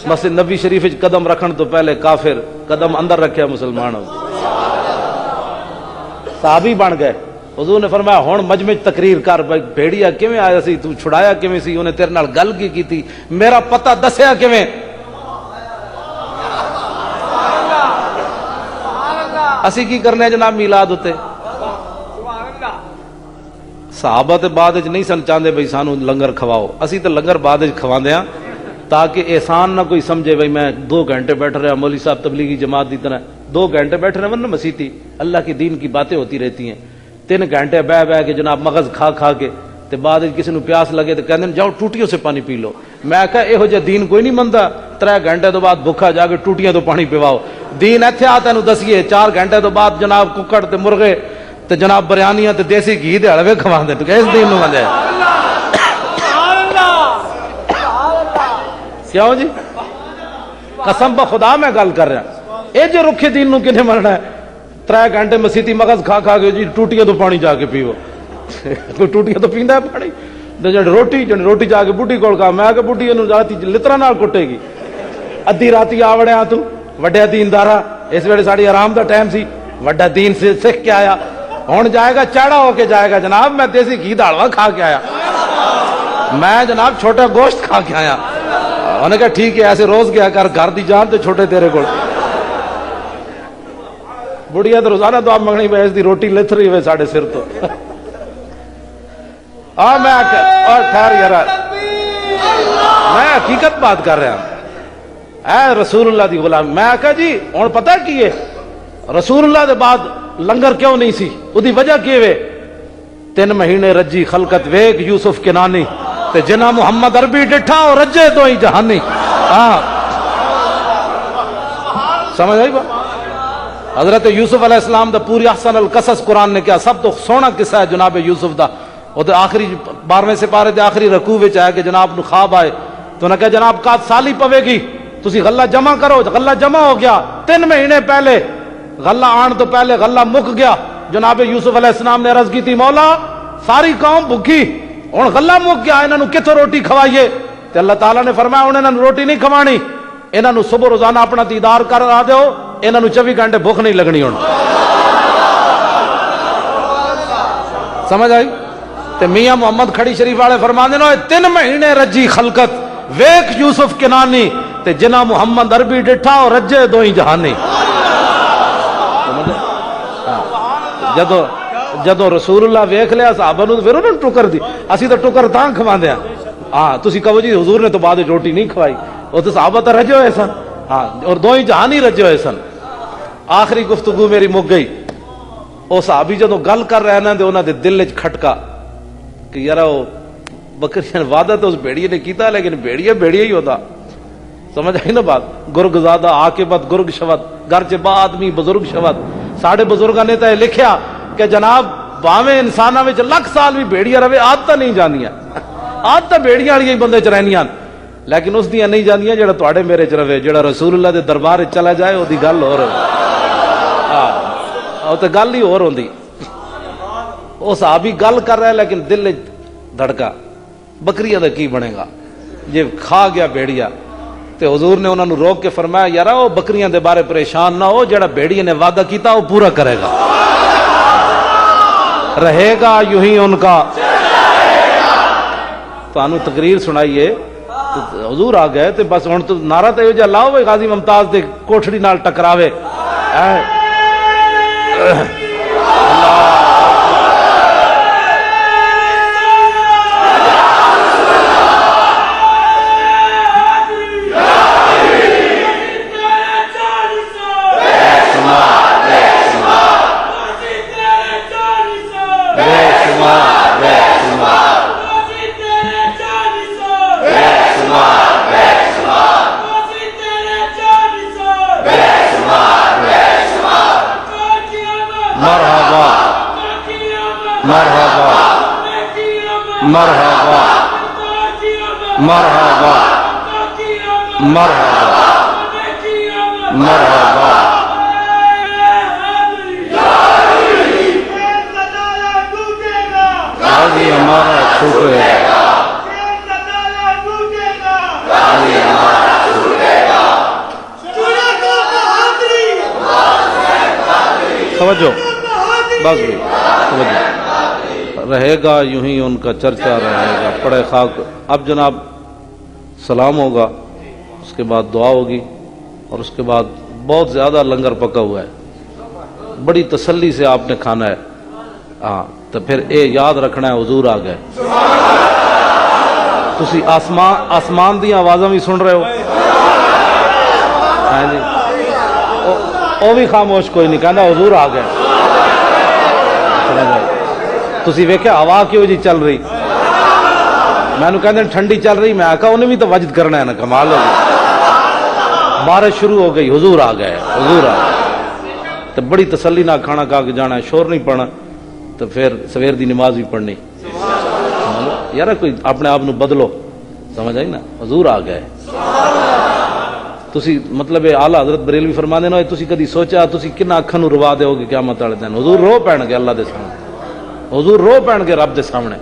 مسجد نبی شریف وچ قدم رکھن تو پہلے کافر، قدم اندر رکھیا مسلمان ہو، صحابی بن گئے۔ حضور نے فرمایا ہن مجمع تقریر کر، بھائی بھیڑیا کیویں آیا سی، تو چھڑایا کیویں سی، انہیں تیرے نال گل کی کیتی، میرا پتہ دسیا کیویں؟ اسی کی کرنے جناب میلاد ہوتے؟ صحابہ تے بعد وچ نہیں سن چاہندے بھئی سانو لنگر کھواؤ، اسی تے لنگر بعد وچ کھواندے ہاں تاکہ احسان نہ کوئی سمجھے بھئی میں 2 گھنٹے بیٹھ رہا مولوی صاحب تبلیغی جماعت دی طرح 2 گھنٹے بیٹھ رہے ورنہ مسیتی اللہ کی دین کی باتیں ہوتی رہتی ہیں، 3 گھنٹے بہ کے جناب مغز کھا کے تے بعد کسی نو پیاس لگے تو کہندے جاؤ ٹوٹیوں سے پانی پی لو۔ میں کہا یہو جہ دین کوئی نہیں منتا، 3 گھنٹے تو بعد بھکھا جا کے ٹوٹیاں تو پانی پیواؤ، دین ایتھے آ تینوں دسیے 4 گھنٹے تو بعد جناب ککڑ تے مرغے تے جناب بریانیاں تے دیسی گھی دے حلوے کھواندے، تو کہ اس دین نو مندے کیوں جی؟ قسم بخدا میں گل کر رہا، اے جو رکھے دین نو کنے مرنا ہے؟ 3 گھنٹے مسیتی مغز کھا کے جی ٹوٹیاں تو پانی جا کے پیو، کوئی ٹوٹیاں تو پیندا ہے پانی؟ جن روٹی جا کے بڈھی کول کہا، میں کہ بڈھی نو راتی لترا نال کٹے گی، ادھی راتی آ وڑیا تو وڈیا دیندارا، اس ویلے ساڈی آرام دا ٹائم سی، وڈا دین سے سکھ کے آیا، ہن جائے گا چاڑا ہو کے جائے گا جناب میں دیسی گھی دا حلوہ کھا کے آیا، میں جناب چھوٹا گوشت کھا کے آیا۔ انہوں نے کہا ٹھیک ہے ایسے روز گیا کر، گھر دی جان تے چھوٹے تیرے کول۔ بڑھیا تو روزانہ دعا منگنی پئی، اس دی روٹی لتھ رہی ہوئے ساڈے سر تو۔ میں اور ٹھہر یار، میں حقیقت بات کر رہا ہوں، اے رسول اللہ دی غلام۔ میں کہا جی ہن پتہ کی ہے رسول اللہ دے بعد لنگر کیوں نہیں سی؟ اودی وجہ کی وے؟ 3 مہینے رجی خلقت ویک یوسف کنانی تے جنا محمد عربی ڈٹھا اور رجے تو ہی جہانی۔ ہاں سمجھ آئی بات؟ حضرت یوسف علیہ السلام دا پوری احسن القصص قرآن نے کیا سب تو سونا قصہ ہے جناب یوسف دا۔ وہ تو آخری 12ویں سپارے دے آخری رکوع وچ آیا کہ جناب نو خواب آئے تو انہوں نے کہا جناب قات سالی پوے گی، تسی غلہ جمع کرو، غلہ جمع ہو گیا۔ 3 مہینے پہلے غلہ آن تو پہلے غلہ مک گیا۔ جناب یوسف علیہ السلام نے عرض کی تھی مولا ساری قوم بھوکی، ہن غلہ مک گیا، انہاں نو کتھوں روٹی کھوائیے؟ تے اللہ تعالیٰ نے فرمایا انہاں نو روٹی نہیں کھوانی، انہاں نو صبح روزانہ اپنا دیدار کرا دیو، انہاں نو 24 گھنٹے بھوک نہیں لگنی۔ ہن سمجھ آئی؟ تے میاں محمد کھڑی شریف والے فرماندے نے 3 مہینے رجی خلقت ویکھ یوسف کنانی تے جنا محمد عربی ڈٹھا اور رجے دوئی جہانی. جدو رسول اللہ ویکھ لیا صحابہ نو پھر انہوں نے ٹکر دی. اسی تو ٹکر تاں کھواندے ہیں. ہاں تسی کہو جی حضور نے تو بعد روٹی نہیں کھوائی, وہ تو صحابہ تو رجے ہوئے سن. ہاں اور دوئی جہانی رجے ہوئے سن. آخری گفتگو میری مک گئی. وہ صحابی جدو گل کر رہے ہیں تو انہوں نے دل وچ کھٹکا کہ یار وہ بکریاں وعدہ تو اس بھیڑیے نے کیتا لیکن بھیڑیے ہی ہوتا. سمجھ آئی نا بات. گرگ زادہ عاقبت گرگ شود گھر چ با آدمی بزرگ شود. ساڈے بزرگاں نے تو لکھیا کہ جناب باویں انساناں وچ لکھ سال بھی بھیڑیاں رہے عادتاں نہیں جاندیاں. عادتاں بھیڑیاں والیاں ہی بندے چ رہنیاں لیکن اس دیاں نہیں جاندیاں جڑا تواڈے میرے چ رہے. جڑا رسول اللہ دے دربار وچ چلا جائے او دی گل ہور او تے گل ہی ہور ہوندی. او صحابی گل کر رہا ہے لیکن دل وچ دھڑکا بکریاں دا کی بنے گا جے کھا گیا بھیڑیا. تے حضور نے انہوں نے روک کے فرمایا یار وہ بکریاں دے بارے پریشان نہ ہو, جڑا بھیڑیے نے وعدہ کیتا وہ پورا کرے گا. رہے گا یوں ہی ان کا. تانوں تقریر سنائیے حضور آ گئے تے بس ہن تو نعرہ تے جو لاؤ بھائی غازی ممتاز دے کوٹھڑی نال ٹکراوے. مرحبا مرحبا مرحبا مرحبا. غازی ہمارا چھوٹے گا. سمجھو بس بھی سمجھو. رہے گا یوں ہی ان کا چرچا رہے گا. پڑے خاک. اب جناب سلام ہوگا, اس کے بعد دعا ہوگی اور اس کے بعد بہت زیادہ لنگر پکا ہوا ہے. بڑی تسلی سے آپ نے کھانا ہے. ہاں تو پھر اے یاد رکھنا ہے حضور آ گئے. تسی آسمان دی آوازاں بھی سن رہے ہو. ہاں جی وہ بھی خاموش کوئی نہیں کہنا حضور آ گئے. تسی ویکھیا ہوا کیوں جی چل رہی. میں نے کہتے ہیں ٹھنڈی چل رہی. میں آکا انہیں بھی تو وجد کرنا ہے نا. کمال ہو گئی. بارش شروع ہو گئی. حضور آ گئے. حضور آ گئے تو بڑی تسلی نہ کھانا کھا کے جانا ہے. شور نہیں پڑنا تو پھر سویر دی نماز بھی پڑھنی. یار کوئی اپنے آپ نو بدلو. سمجھ آئی نا. حضور آ گئے. تسی مطلب اعلیٰ حضرت بریلوی فرما دینا تسی کدی سوچا تسی کنا اکھاں نو روا دے گے قیامت والے دن. حضور رو پین گے اللہ دے سامنے. حضور رو پین گے رب دے سامنے.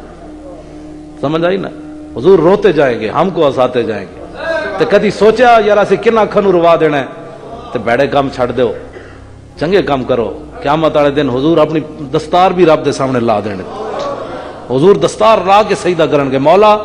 سمجھ آئی نا. حضور روتے جائیں گے ہم کو ہساتے جائیں گے. تو کدی سوچا یار اسی کنا اکھاں نو روا دینا ہے تو بیڑے کام چھڑ دیو چنگے کام کرو. قیامت والے دن حضور اپنی دستار بھی رب دے سامنے لا دینے. حضور دستار لا کے سجدہ کرن گے. مولا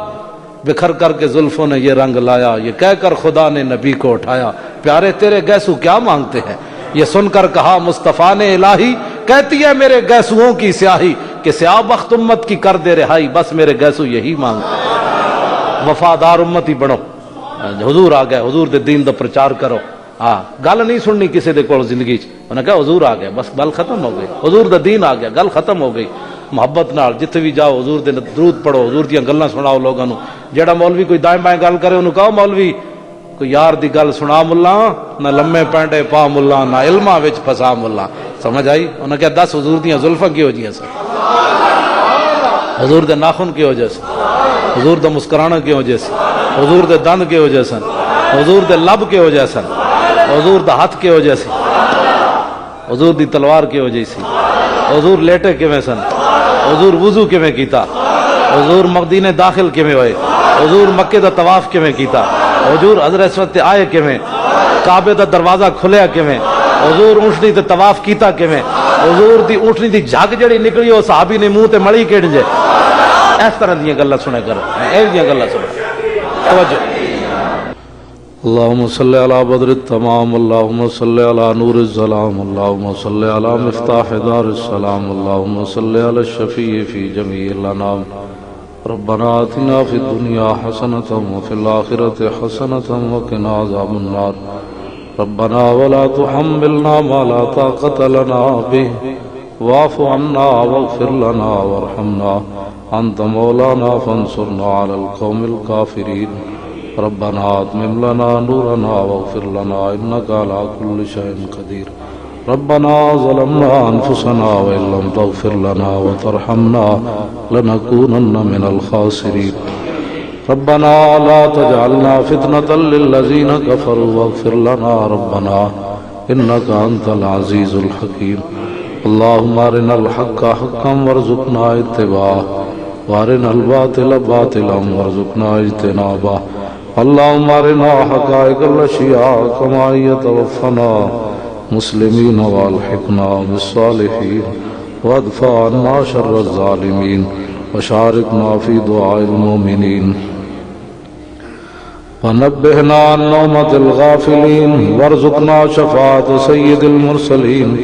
بکھر کر کے زلفوں نے یہ رنگ لایا, یہ کہہ کر خدا نے نبی کو اٹھایا, پیارے تیرے گیسو کیا مانگتے ہیں. یہ سن کر کہا مصطفیٰ نے الہی, کہتی ہے میرے گیسوؤں کی سیاہی کہ سیاہ بخت امت کی کر دے رہائی, بس میرے گیسو یہی مانگتے ہیں. وفادار امتی بنو. حضور آ گئے. حضور دے دین دا پرچار کرو. ہاں گل نہیں سننی کسی دے کول زندگی چ. انہوں نے کہا حضور آ گئے بس گل ختم ہو گئی. حضور دا دین آ گیا گل ختم ہو گئی. محبت نال جتھے بھی جاؤ حضور دے درود پڑھو. حضور دیاں گلاں سناؤ لوگاں نو. جیڑا مولوی کوئی دائیں بائیں گل کرے انہوں کہو مولوی کوئی یار دی گل سنا ملا, نہ لمے پینڈے پا ملا, نہ علماں وچ پھسا ملا. سمجھ آئی. انہوں نے کہا 10 حضور دیاں زلفاں کی ہو جیاں سن, حضور دے ناخن کی وجہ سے, حضور دا مسکرانا کی وجہ سے, حضور دے دند کی وجہ سے, حضور دے لب کی وجہ سے, حضور دا ہاتھ کی وجہ سے, حضور دی تلوار کی وجہ سے, حضور لیٹے کیویں سن, حضور وضو کیویں کیتا, حضور مدینے داخل کیویں ہوئے, حضور مکے دا طواف کیویں کیتا, حضور حضرت اسود آئے کیویں, کعبے دا دروازہ کھلیا کیویں, حضور اونٹنی تے طواف کیتا کیویں, حضور دی اونٹنی دی جھگ جڑی نکلی او صحابی نے منہ تے مڑی کیڑ جے. اس طرح دیا گلا سنے کر اس دیا گلا سنے توجہ اللہم صلی علی بدر التمام اللہم صلی علی نور الظلام اللہم صلی علی مفتاح دار السلام اللہم صلی علی الشفیع فی جمیع الانام ربنا آتنا فی الدنیا حسنة وفی الآخرة حسنة وقنا عذاب النار ربنا ولا تحملنا ما لا طاقة لنا به واعف عنا واغفر لنا وارحمنا انت مولانا فانصرنا على القوم الكافرين ربنا اتمم لنا نورنا واغفر لنا انك على كل شيء قدير ربنا ظلمنا انفسنا وان لم تغفر لنا وترحمنا لنكونن من الخاسرين ربنا لا تجعلنا فتنة للذين كفروا واغفر لنا ربنا انك انت العزيز الحكيم اللهم ارنا الحق حقا وارزقنا اتباعه وارنا الباطل باطلا وارزقنا اجتنابه اللهم ارنا حقائق الاشياء كما يتوفنا مسلمين والحقنا بالصالحين وادفع عنا شر الظالمين وشاركنا في دعاء المؤمنين ونبهنا عن نومة الغافلين وارزقنا شفاعة سيد المرسلين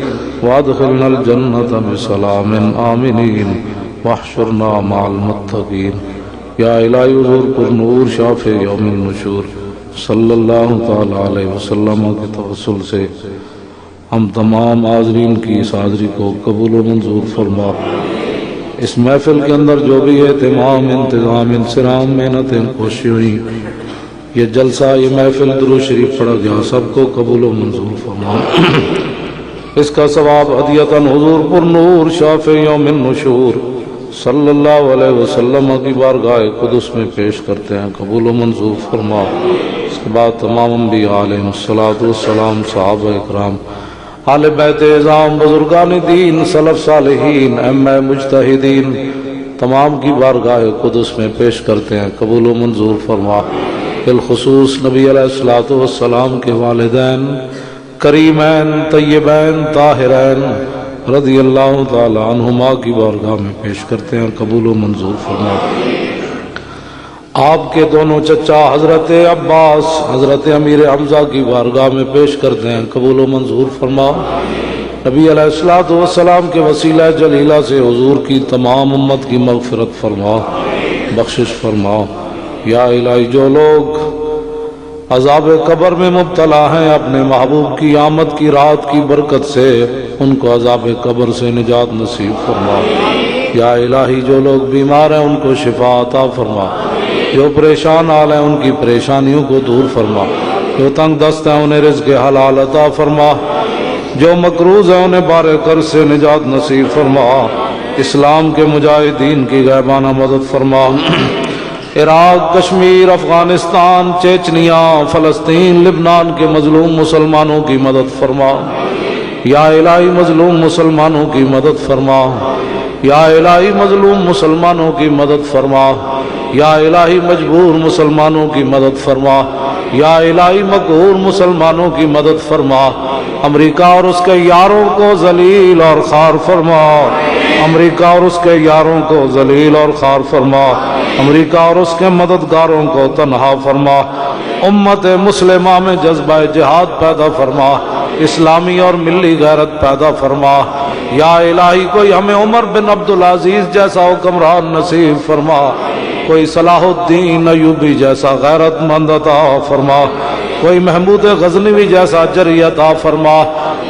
وادخلنا الجنة بسلام آمنين واحشرنا مع المتقين یا الہی حضور پر نور شافع یوم النشور صلی اللہ تعالی علیہ وسلم کے توسل سے ہم تمام حاضرین کی اس حاضری کو قبول و منظور فرما اس محفل کے اندر جو بھی اہتمام انتظام انصرام محنتیں کوشش ہوئی یہ جلسہ یہ محفل درود شریف پڑھا گیا سب کو قبول و منظور فرما اس کا ثواب ہدیۃً حضور پر نور شافع یوم النشور صلی اللہ علیہ وسلم کی بارگاہ قدس میں پیش کرتے ہیں قبول و منظور فرما اس کے بعد تمام انبیاء علیہ السلام صحابہ اکرام اہل بیت اعظام بزرگان دین سلف صالحین ائمہ مجتہدین تمام کی بارگاہ قدس میں پیش کرتے ہیں قبول و منظور فرما بالخصوص نبی علیہ السلام کے والدین کریمین طیبین طاہرین رضی اللہ تعالی عنہما کی بارگاہ میں پیش کرتے ہیں قبول و منظور فرما آپ کے دونوں چچا حضرت عباس حضرت امیر حمزہ کی بارگاہ میں پیش کرتے ہیں قبول و منظور فرما نبی علیہ السلام کے وسیلہ جلیلہ سے حضور کی تمام امت کی مغفرت فرما بخشش فرما یا الہی جو لوگ عذاب قبر میں مبتلا ہیں اپنے محبوب کی آمد کی رات کی برکت سے ان کو عذاب قبر سے نجات نصیب فرما یا الہی جو لوگ بیمار ہیں ان کو شفا عطا فرما جو پریشان حال ہیں ان کی پریشانیوں کو دور فرما جو تنگ دست ہیں انہیں رزق حلال عطا فرما جو مقروض ہیں انہیں بار قرض سے نجات نصیب فرما اسلام کے مجاہدین کی غیبانہ مدد فرما عراق کشمیر افغانستان چیچنیا فلسطین لبنان کے مظلوم مسلمانوں کی مدد فرما یا الہی مظلوم مسلمانوں کی مدد فرما یا الہی مظلوم مسلمانوں کی مدد فرما یا الہی مجبور مسلمانوں کی مدد فرما یا الہی مقہور مسلمانوں کی مدد فرما امریکہ اور اس کے یاروں کو ذلیل اور خوار فرما امریکہ اور اس کے یاروں کو ذلیل اور خوار فرما امریکہ اور اس کے مددگاروں کو تنہا فرما امت مسلمہ میں جذبہ جہاد پیدا فرما اسلامی اور ملی غیرت پیدا فرما یا الہی کوئی ہمیں عمر بن عبدالعزیز جیسا حکمران نصیب فرما کوئی صلاح الدین ایوبی جیسا غیرت مند عطا فرما کوئی محمود غزنوی جیسا جری عطا فرما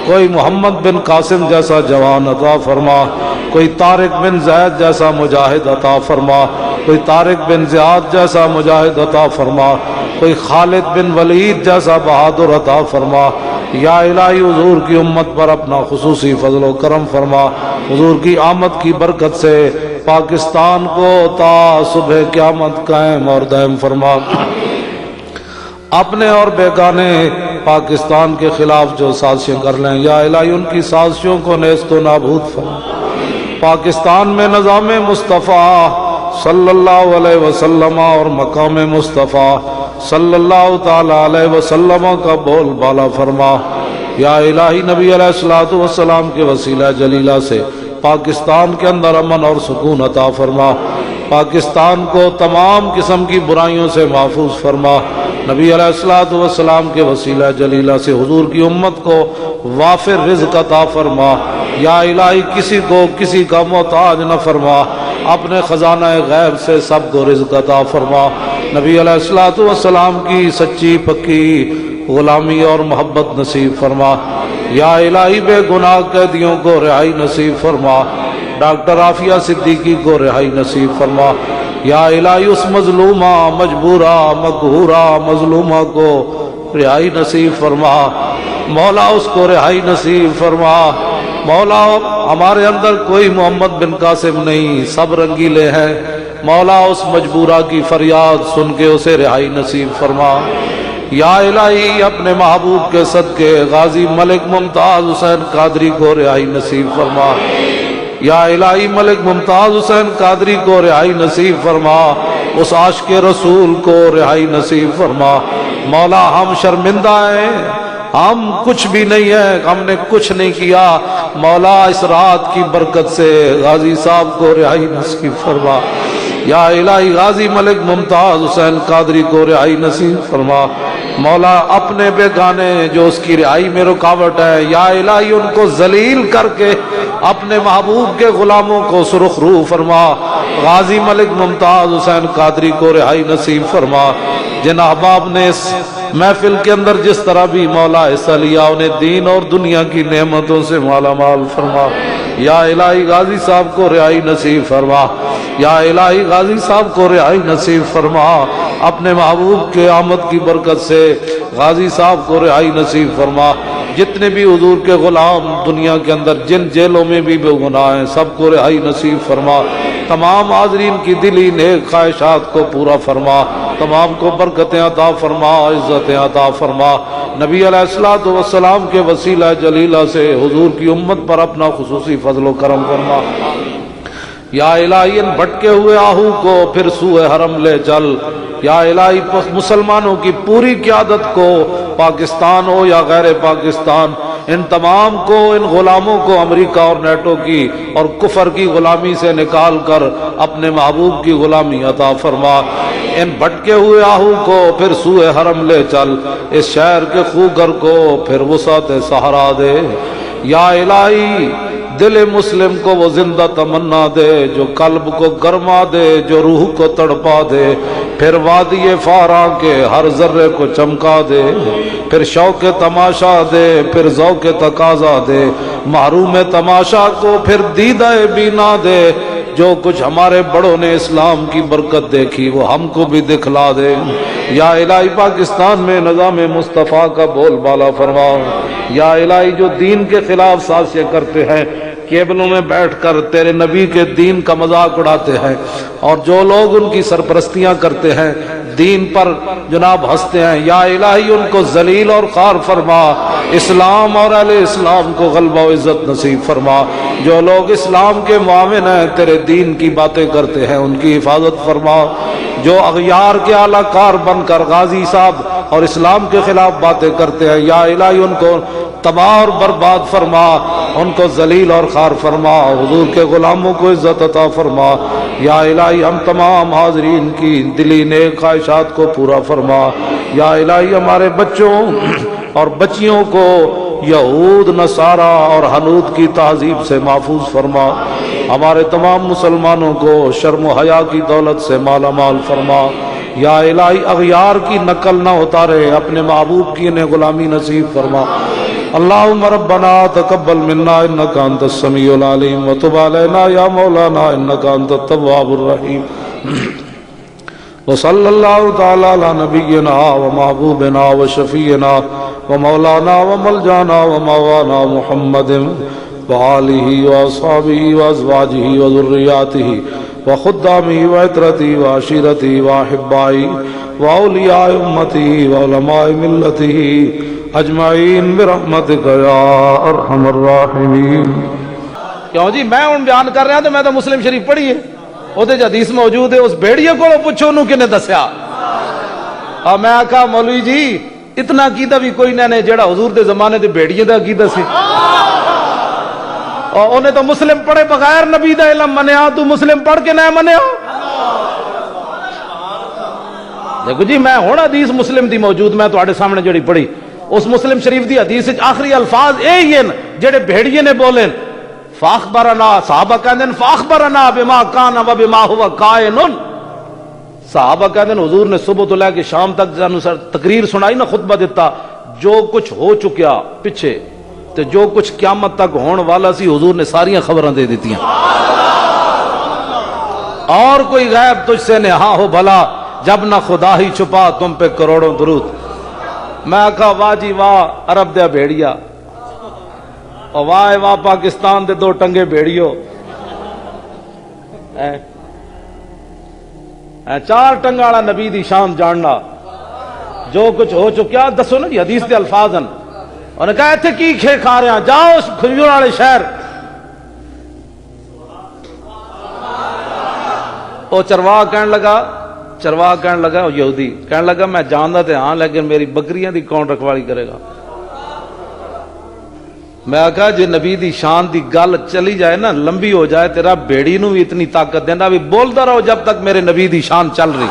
کوئی محمد بن قاسم جیسا جوان عطا فرما کوئی طارق بن زید جیسا مجاہد عطا فرما کوئی طارق بن زیاد جیسا مجاہد عطا فرما کوئی خالد بن ولید جیسا بہادر عطا فرما یا الہی حضور کی امت پر اپنا خصوصی فضل و کرم فرما حضور کی آمد کی برکت سے پاکستان کو تا صبح قیامت قائم اور دائم فرما اپنے اور بیگانے پاکستان کے خلاف جو سازشیں کر لیں یا الہی ان کی سازشوں کو نیست و نابود فرما پاکستان میں نظام مصطفیٰ صلی اللہ علیہ وسلم اور مقام مصطفیٰ صلی اللہ تعالی علیہ وسلم کا بول بالا فرما یا الہی نبی علیہ السلام کے وسیلہ جلیلہ سے پاکستان کے اندر امن اور سکون عطا فرما پاکستان کو تمام قسم کی برائیوں سے محفوظ فرما۔ نبی علیہ الصلوۃ والسلام کے وسیلہ جلیلہ سے حضور کی امت کو وافر رزق عطا فرما۔ یا الہی کسی کو کسی کا محتاج نہ فرما، اپنے خزانہ غیب سے سب کو رزق عطا فرما۔ نبی علیہ الصلوۃ والسلام کی سچی پکی غلامی اور محبت نصیب فرما۔ یا الہی بے گناہ قیدیوں کو رہائی نصیب فرما، ڈاکٹر عافیہ صدیقی کو رہائی نصیب فرما۔ یا الہی اس مظلومہ مجبورہ مقہورہ مظلومہ کو رہائی نصیب فرما، مولا اس کو رہائی نصیب فرما۔ مولا ہمارے اندر کوئی محمد بن قاسم نہیں، سب رنگیلے ہیں، مولا اس مجبورہ کی فریاد سن کے اسے رہائی نصیب فرما۔ یا الہی اپنے محبوب کے صدقے غازی ملک ممتاز حسین قادری کو رہائی نصیب فرما۔ یا الہی ملک ممتاز حسین قادری کو رہائی نصیب فرما، اس عاشق رسول کو رہائی نصیب فرما۔ مولا ہم شرمندہ ہیں، ہم کچھ بھی نہیں ہے، ہم نے کچھ نہیں کیا، مولا اس رات کی برکت سے غازی صاحب کو رہائی نصیب فرما۔ یا الہی غازی ملک ممتاز حسین قادری کو رہائی نصیب فرما۔ مولا اپنے بیگانے جو اس کی رہائی میں رکاوٹ ہے، یا الہی ان کو ذلیل کر کے اپنے محبوب کے غلاموں کو سرخ روح فرما۔ غازی ملک ممتاز حسین قادری کو رہائی نصیب فرما۔ جن احباب نے اس محفل کے اندر جس طرح بھی مولا حصہ لیا، انہیں دین اور دنیا کی نعمتوں سے مالا مال فرما۔ یا الہی غازی صاحب کو رہائی نصیب فرما۔ یا الہی غازی صاحب کو رہائی نصیب فرما، اپنے محبوب کے آمد کی برکت سے غازی صاحب کو رہائی نصیب فرما۔ جتنے بھی حضور کے غلام دنیا کے اندر جن جیلوں میں بھی بے گناہ ہیں، سب کو رہائی نصیب فرما۔ تمام حاضرین کی دلی نیک خواہشات کو پورا فرما، تمام کو برکتیں عطا فرما، عزتیں عطا فرما۔ نبی علیہ الصلوۃ والسلام کے وسیلہ جلیلہ سے حضور کی امت پر اپنا خصوصی فضل و کرم فرما۔ یا الہی ان بھٹکے ہوئے آہو کو پھر سوئے حرم لے چل۔ یا الہی مسلمانوں کی پوری قیادت کو، پاکستان ہو یا غیر پاکستان، ان تمام کو، ان غلاموں کو امریکہ اور نیٹو کی اور کفر کی غلامی سے نکال کر اپنے محبوب کی غلامی عطا فرما۔ ان بھٹکے ہوئے آہو کو پھر سوئے حرم لے چل، اس شہر کے خوگر کو پھر وسعت صحرا دے۔ یا الہی دل مسلم کو وہ زندہ تمنا دے، جو قلب کو گرما دے، جو روح کو تڑپا دے، پھر وادی فاراں کے ہر ذرے کو چمکا دے، پھر شوق تماشا دے، پھر ذوق تقاضا دے، محروم تماشا کو پھر دیدہ بینا دے۔ جو کچھ ہمارے بڑوں نے اسلام کی برکت دیکھی وہ ہم کو بھی دکھلا دے۔ یا الہی پاکستان میں نظام مصطفیٰ کا بول بالا فرماؤ۔ یا الہی جو دین کے خلاف سازشیں کرتے ہیں، کیبلوں میں بیٹھ کر تیرے نبی کے دین کا مذاق اڑاتے ہیں، اور جو لوگ ان کی سرپرستیاں کرتے ہیں، دین پر جناب ہنستے ہیں، یا الہی ان کو ذلیل اور خوار فرما، اسلام اور اہل اسلام کو غلبہ و عزت نصیب فرما۔ جو لوگ اسلام کے معاون ہیں، تیرے دین کی باتیں کرتے ہیں، ان کی حفاظت فرما۔ جو اغیار کے اعلیٰ کار بن کر غازی صاحب اور اسلام کے خلاف باتیں کرتے ہیں، یا الہی ان کو تباہ اور برباد فرما، ان کو ذلیل اور خوار فرما، حضور کے غلاموں کو عزت عطا فرما۔ یا الہی ہم تمام حاضرین کی دلی نیک خواہشات کو پورا فرما۔ یا الہی ہمارے بچوں اور بچیوں کو یہود نصارہ اور حنود کی تہذیب سے محفوظ فرما۔ ہمارے تمام مسلمانوں کو شرم و حیا کی دولت سے مالا مال فرما۔ یا الہی اغیار کی نقل نہ اتارے، اپنے محبوب کی انہیں غلامی نصیب فرما۔ اللہم ربنا تقبل منا انک انت السمیع العلیم وتب علینا یا مولانا انک انت التواب الرحیم۔ وصلی اللہ تعالی علی نبینا ومحبوبنا وشفیعنا ومولانا وملجانا وموانا محمد وآلہ واصحابہ وازواجہ وذریاتہ وخدامہ وعطرتہ وعشیرتہ واحبائہ واولیاء امتہ وعلماء ملتہ اجمعین برحمتک یا ارحم الراحمین۔ کیوں جی میں ان بیان کر رہا تو میں تو مسلم شریف پڑھی ہے، وہ تو حدیث موجود ہے، اس بھیڑیے کو پوچھو انہوں کنے دسیا۔ اور میں کہا مولوی جی اتنا عقیدہ بھی کوئی نہ جڑا حضور دے زمانے دے بھیڑیے دا عقیدہ سی، اور انہیں تو مسلم پڑھے بغیر نبی دا علم منیا، تو مسلم پڑھ کے نہ منیا۔ دیکھو جی میں ہوں حدیث مسلم دی موجود میں تواڈے سامنے جڑی پڑھی اس مسلم شریف دی حدیث وچ آخری الفاظ یہی ہیں جڑے بھیڑیے نے بولے فاخبرنا صحابہ کہندے ہیں فاخبرنا بما کان و بما هو کائن صحابہ کہندے ہیں حضور نے صبح تو لے کے شام تک سانوں تقریر سنائی نا خطبہ دیتا جو کچھ ہو چکیا پیچھے تے جو کچھ قیامت تک ہون والا سی حضور نے ساریاں خبراں دے دیتیاں اور کوئی غیب تجھ سے نہا ہو بھلا جب نہ خدا ہی چھپا تم پہ کروڑوں درود میں کہا واہ جی واہ عرب دے بھیڑیا اور واہ واہ پاکستان دے دو ٹنگے بھیڑیو چار ٹنگا والا نبی دی شان جاننا جو کچھ ہو چکیا دسو نا جی حدیث دے الفاظ ہیں انہوں نے کہا ایتھے کی کھے کھا رہے ہیں جاؤ اس کھجور والے شہر وہ چرواہ کہنے لگا یہودی کہنے لگا میں جاندا تے ہاں لیکن میری بکریاں دی کون رکھوالی کرے گا میں کہا جی نبی دی شان دی گل چلی جائے نا لمبی ہو جائے تیرا بیڑی نو بھی اتنی طاقت دینا بھی بولتا رہو جب تک میرے نبی دی شان چل رہی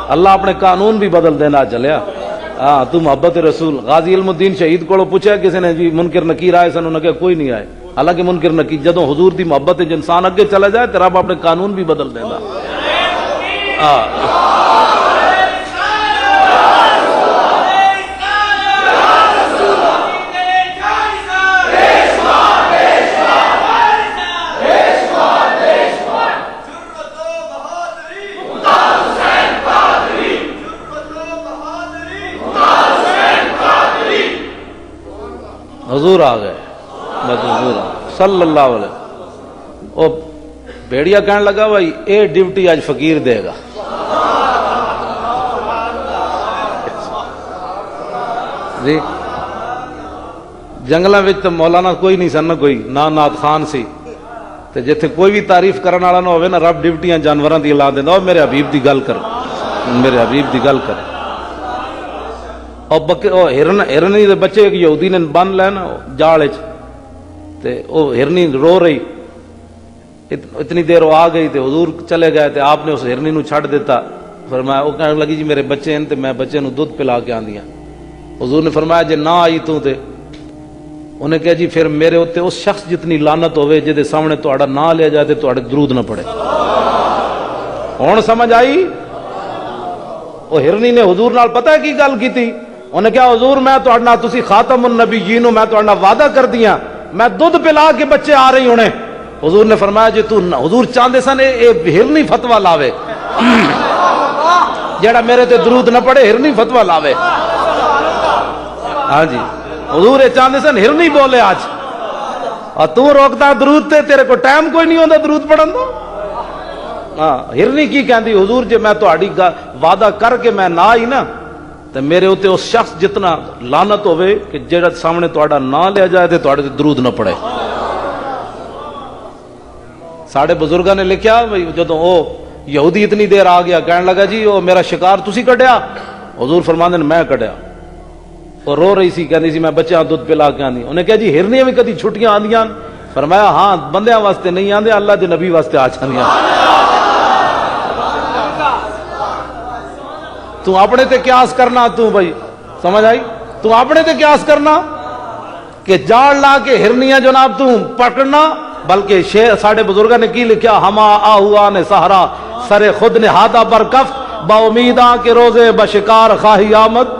اللہ اپنے قانون بھی بدل دینا چلیا ہاں تو محبت رسول غازی علم الدین شہید کو پوچھا کسی نے جی منکر نکیر آئے سن انہوں نے کہا کوئی نہیں آئے حالانکہ منکر نکیر جدوں حضور دی محبت انسان اگے چلا جائے تو رب اپنے قانون بھی بدل دینا حضور آ گئے بس حضور صلی اللہ علیہ وہ بھیڑیا کہنے لگا بھائی اے ڈیوٹی آج فقیر دے گا جی جنگلاں وچ تے مولانا کوئی نہیں سن کوئی نہ نات خان سی تے جتھے کوئی بھی تعریف کرن والا نہ ہوے نا رب ڈیوٹیاں جانوراں دی لا دیندا میرے حبیب دی گل کر میرے حبیب دی گل کر اور ہرنی دے بچے ایک یہودی نے بن لے نا جال تے وہ ہرنی رو رہی اتنی دیر وہ آ گئی تے حضور چلے گئے تے آپ نے اس ہرنی نو چھڑ دیتا فرمایا وہ کہنے لگی جی میرے بچے ہیں تے میں بچے نو دودھ پلا کے آندیاں حضور نے فرمایا جے نہ آئی تو تے انہیں کہا جی پھر میرے ہوتے اس شخص جتنی لعنت ہوئے جے دے سامنے تہاڈا نہ لیا جائے تے تہاڈے درود نہ پڑے ہن سمجھ آئی وہ ہرنی نے حضور نال پتہ ہے کی گل کیتی انہیں کہا حضور میں تو اڑنا تسی خاتم النبیین میں تو اڑنا وعدہ کر دیا میں دودھ پلا کے بچے آ رہی ہونے حضور نے فرمایا جی تو حضور چاہتے سن اے ہرنی فتوہ لاوے جیڑا میرے تے درود نہ پڑے ہرنی فتوہ لاوے ہاں جی حضور اے چاہتے سن ہرنی بولے آج اور تو روکتا درود تے تیرے کو ٹائم کوئی نہیں ہوتا درود پڑھن دو ہاں ہرنی کی کہندی حضور جے میں تو اڑی وعدہ کر کے میں نہ آئی نا تے میرے ہوتے اس شخص جتنا لعنت ہوئے کہ جیڑا سامنے تہاڈا نہ لیا جائے تے تہاڈے تے درود نہ پڑے ساڑھے بزرگاں نے لکھیا جدوں او یہودی اتنی دیر آ گیا کہنے لگا جی او میرا شکار تسی کڈیا حضور فرماندے نے میں کڈیا اور رو رہی سی کہندی سی میں بچیاں دودھ پلا کے آندی انہیں کہا جی ہرنیاں بھی کدی چھٹیاں آندیاں فرمایا ہاں بندیاں واسطے نہیں آندے اللہ دے نبی واسطے آ جاندیاں تو اپنے تے قیاس کرنا تو بھائی سمجھ آئی تو اپنے تے قیاس کرنا کہ جاڑ لا کے ہرنیاں جناب تو پکڑنا بلکہ ساڑھے بزرگاں نے کی لکھیا ہما آہوا نے سہرا سر خود نے ہاتھا پر کف با امیداں کے روزے بشکار خواہی آمد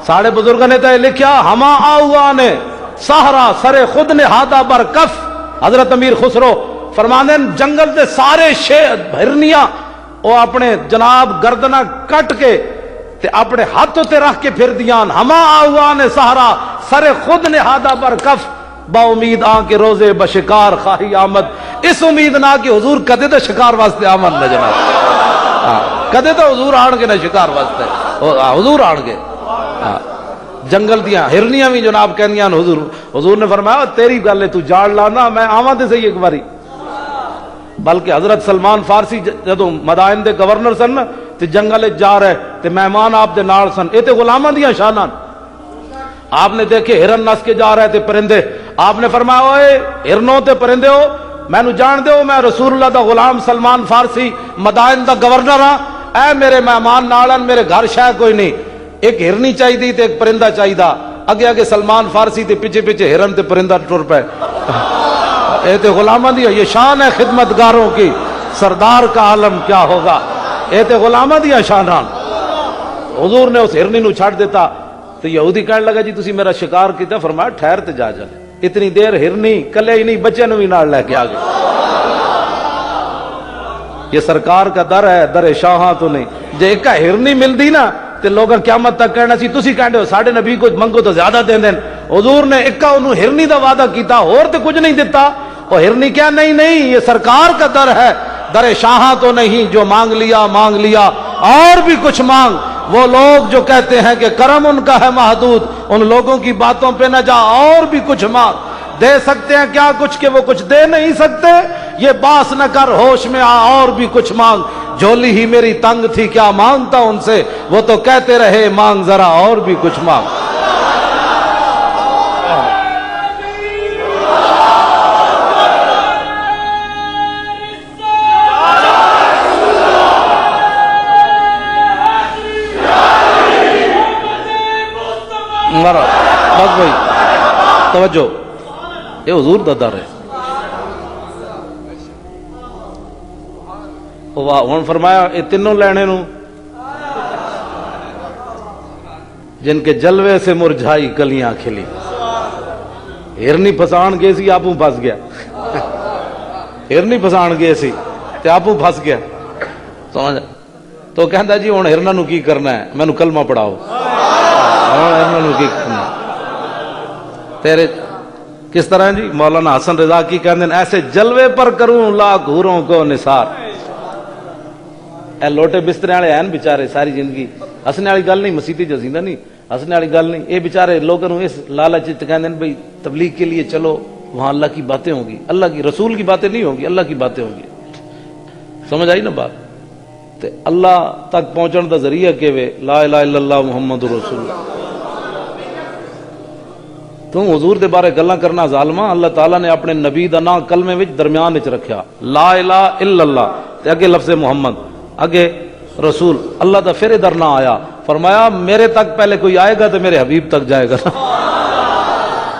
ساڑھے بزرگاں نے تے لکھیا ہما آہوا نے سہرا سر خود نے ہاتھا پر کف حضرت امیر خسرو فرماندے جنگل دے سارے ہرنیاں وہ اپنے جناب گردنہ کٹ کے تے اپنے ہاتھوں تے رکھ کے پھر دیان ہما آہوان سہرا سر خود نے ہاتھا پر کف با امید آن کے روزے بشکار خواہی آمد اس امید نہ کہ حضور کدے تو شکار واسطے آمد نہ جناب کدے تو حضور آن کے نہ شکار واسطے حضور آن کے جنگل دیاں ہرنیاں بھی جناب کہندیاں حضور نے فرمایا تیری گل ہے تو جاڑ لانا میں آواں تے صحیح ایک باری بلکہ حضرت سلمان فارسی جدوں مدائن دے گورنر سن تے جنگل جا رہے تے مہمان آپ دے نال سن اے تے غلاماں دیاں شاناں آپ نے دیکھے ہرن نس کے جا رہے تھے پرندے آپ نے فرمایا اوئے ہرنوں تے پرندے ہو مینو جان دیو میں رسول اللہ دا غلام سلمان فارسی مدائن دا گورنر ہاں، اے میرے مہمان نالن میرے گھر شاہ کوئی نہیں، ایک ہرنی چاہیے تے ایک پرندہ چاہیے، اگے اگے سلمان فارسی تے پیچھے پیچھے ہرن تے پرندہ ٹر پے، اے تے غلاماں دی یہ شان ہے خدمتگاروں کی، سردار کا عالم کیا ہوگا، اے تے غلاماں دی شاناں۔ حضور نے اس ہرنی نو چھڑ دیتا تو یہودی کہنے لگا جی تسی میرا شکار کیتا، فرمایا ٹھہر تے جا جلے، اتنی دیر ہرنی کلے ہی نہیں بچے نو بھی نال لے کے آ گئے۔ یہ سرکار کا در ہے، در شاہاں تو نہیں، جے ایک ہرنی مل دی نا تے لوگ قیامت تک کہنا سی تسی کہندے ہو ساڈے نبی کو منگو تو زیادہ دین دین، حضور نے اکا انہوں ہرنی دا وعدہ کیتا اور تے کچھ نہیں دیتا، اور ہرنی کیا نہیں نہیں یہ سرکار کا در ہے، در شاہاں تو نہیں، جو مانگ لیا اور بھی کچھ مانگ۔ وہ لوگ جو کہتے ہیں کہ کرم ان کا ہے محدود، ان لوگوں کی باتوں پہ نہ جا، اور بھی کچھ مانگ، دے سکتے ہیں کیا کچھ کہ وہ کچھ دے نہیں سکتے، یہ باس نہ کر ہوش میں آ اور بھی کچھ مانگ، جھولی ہی میری تنگ تھی کیا مانگتا ان سے، وہ تو کہتے رہے مانگ ذرا اور بھی کچھ مانگ۔ بس بھائی توجہ، یہ حضور دا در ہے۔ ہوں فرمایا یہ تینوں لینے نو جن کے جلوے سے مرجھائی کلیاں کھلی، ہرنی پھسان گئے سی آپوں پھس گیا، ہرنی پھسان گئے سی تے آپوں پھس گیا، سمجھ تو کہندا جی ہن ہرنا نو کی کرنا ہے، مینوں کلمہ پڑھاؤ، ہرنا نو کی کرنا تیرے کس طرح جی؟ مولانا حسن رضا کی کہندے ہیں ایسے جلوے پر کروں لاکھ حوروں کو نثار۔ اے لوٹے بسترے والے ہیں بیچارے ساری زندگی، ہسنے والی گل نہیں، مسیتی جزیندہ نہیں، ہسنے والی گل نہیں، یہ بیچارے لوگوں اس لالچ کہندے ہیں بھئی تبلیغ کے لیے چلو وہاں اللہ کی باتیں ہوں گی، اللہ کی رسول کی باتیں نہیں ہوں گی، اللہ کی باتیں ہوں گی۔ سمجھ آئی نا بات؟ تے اللہ تک پہنچن دا ذریعہ کیوے لا الہ الا اللہ محمد رسول اللہ۔ تو حضور دے بارے گلاں کرنا ظالمہ، اللہ تعالیٰ نے اپنے نبی دا نام کلمے وچ درمیان وچ رکھیا، لا الہ الا اللہ تے اگے لفظ محمد، اگے رسول، اللہ دا پھر ادھر نہ آیا، فرمایا میرے تک پہلے کوئی آئے گا تو میرے حبیب تک جائے گا،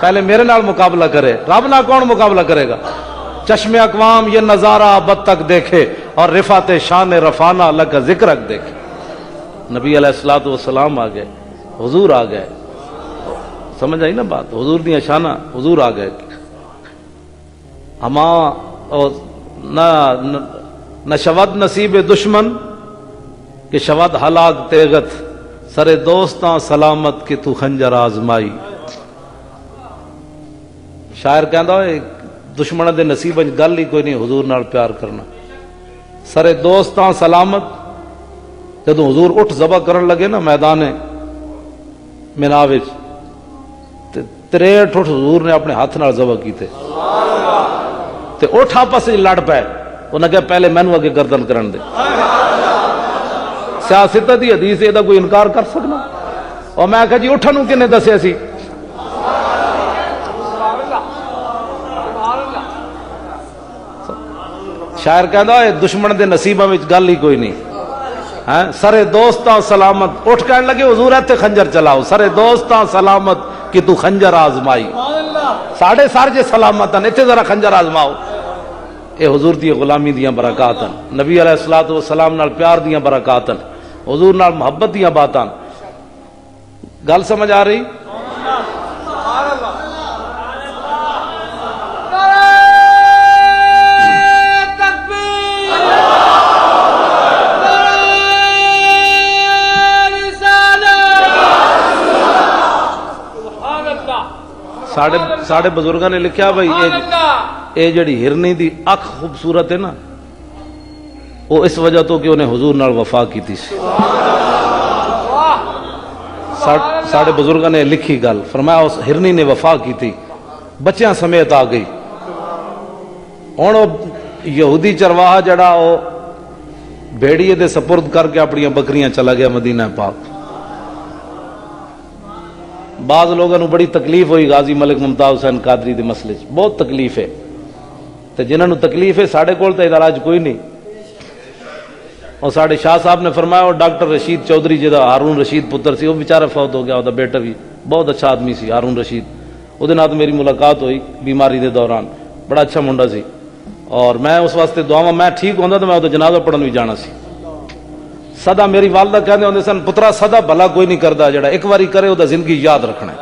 پہلے میرے نال مقابلہ کرے، رب نال کون مقابلہ کرے گا؟ چشم اقوام یہ نظارہ ابد تک دیکھے اور رفعت شان رفانہ اللہ کا ذکر دیکھے۔ نبی علیہ الصلوۃ والسلام آ گئے، حضور آ گئے، سمجھ آئی نا بات؟ حضور دی شانہ حضور آ گئے، ہما نہ شود نصیب دشمن کہ شود ہلاک تیغت، سر دوستاں سلامت کہ تو خنجر آزمائی۔ شاعر کہندا ہے دشمن دے نصیب وچ گل ہی کوئی نہیں حضور نال پیار کرنا، سر دوستاں سلامت۔ جدوں حضور اٹھ ذبح کرن لگے نا میدان مینا وچ، 63 اٹھ حضور نے اپنے ہاتھ نال ذبح کیتے، تے اٹھ آپس وچ لڑ پے، انہاں کہا پہلے مینوں اگے گردن کرن دے۔ سیاست دی حدیث یہ کوئی انکار کر سکنا؟ اور میں کہا جی اٹھن نوں کنے دسیا سی؟ شاعر کہندا ہے دشمن دے نصیباں وچ گل ہی کوئی نہیں، ہاں سرے دوستاں سلامت، اٹھ کہنے لگے حضور تے خنجر چلاؤ، سرے دوستاں سلامت کہ تو خنجر آزمائی، ساڑھے سر جے سلامت ہیں اتنے ذرا خنجر آزماؤ۔ اے حضور دی غلامی دیاں برکات ہیں، نبی علیہ الصلوۃ والسلام نال پیار دیاں برکات ہیں، حضور نال محبت دیاں باتاں۔ گل سمجھ آ رہی؟ ساڑھے بزرگاں نے لکھیا بھائی اے جڑی ہرنی دی اکھ خوبصورت ہے نا، وہ اس وجہ تو کہ انہیں حضور نال وفا کی تھی۔ ساڑھے بزرگاں نے لکھی گل، فرمایا اس ہرنی نے وفا کی تھی، بچیاں سمیت آ گئی۔ ہن یہودی چرواہا جڑا وہ بھیڑیے دے سپرد کر کے اپنی بکریاں چلا گیا مدینہ پاک۔ بعض لوگوں بڑی تکلیف ہوئی غازی ملک ممتاز حسین قادری دے مسئلے بہت تکلیف ہے، تو جنہوں نے تکلیف ہے ساڑھے کول تو علاج کوئی نہیں. اور ساڑھے شاہ صاحب نے فرمایا اور ڈاکٹر رشید چودھری جہاں ہارون رشید پتر سی وہ بیچارہ فوت ہو گیا, وہ بیٹا بھی بہت اچھا آدمی سی ہارون رشید. وہ میری ملاقات ہوئی بیماری دے دوران, بڑا اچھا منڈا سی. اور میں اس واسطے دعا میں ٹھیک ہوندا تو میں وہ جنازہ پڑھن بھی جانا سی. سدا میری والدہ کہندے ہوندے سن پترا سدا بھلا کوئی نہیں کردا, جڑا ایک واری کرے وہ زندگی یاد رکھنا ہے.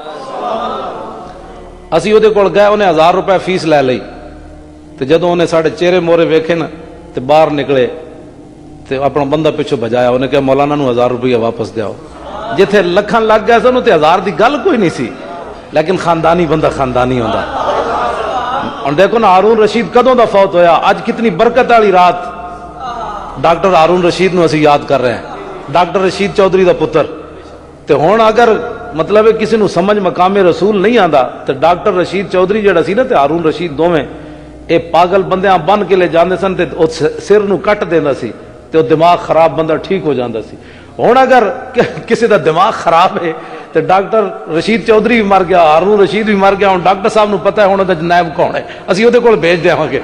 اسی وہ کول گئے, انہیں 1000 روپے فیس لے لئی. تو جدوں انہیں ساڑھے چہرے مورے ویکھے نا تو باہر نکلے تو اپنا بندہ پیچھے بجایا. انہیں کہا مولانا نو 1000 روپیہ واپس دیاؤ. جتھے لکھاں لگ گئے سن تے 1000 دی گل کوئی نہیں سی, لیکن خاندانی بندہ خاندانی ہوندا. اور دیکھو نا ہارون رشید کدوں دا فوت ہویا, اج کتنی برکت والی رات. ڈاکٹر ہارون رشید نو اسی یاد کر رہے ہیں, ڈاکٹر رشید چودھری دا پتر. تے ہن اگر مطلب ہے کسی نو سمجھ مقام رسول نہیں آندا تو ڈاکٹر رشید چودھری جڑا سی نا تے ہارون رشید دوویں اے پاگل بندیاں بن کے لے جاندے سن تے او سر نو کٹ دیندا سی تے او دماغ خراب بندہ ٹھیک ہو جاندا سی. ہن اگر کسی دا دماغ خراب ہے تو ڈاکٹر رشید چودھری بھی مر گیا, ہارون رشید بھی مر گیا. ہن ڈاکٹر صاحب نو پتہ ہے ہن دا نائب کون ہے, اسی او دے کول بھیج دیاں گے.